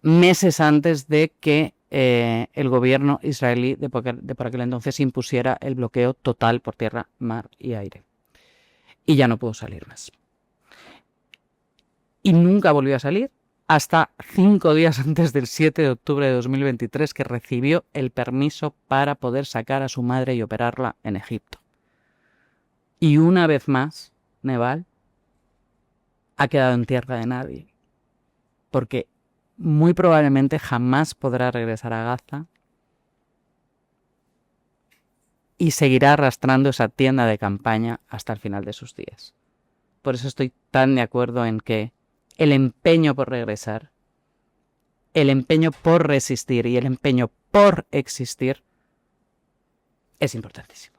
meses antes de que el gobierno israelí de por aquel entonces impusiera el bloqueo total por tierra, mar y aire. Y ya no pudo salir más. Y nunca volvió a salir hasta 5 días antes del 7 de octubre de 2023, que recibió el permiso para poder sacar a su madre y operarla en Egipto. Y una vez más, Neval ha quedado en tierra de nadie, porque muy probablemente jamás podrá regresar a Gaza y seguirá arrastrando esa tienda de campaña hasta el final de sus días. Por eso estoy tan de acuerdo en que el empeño por regresar, el empeño por resistir y el empeño por existir es importantísimo.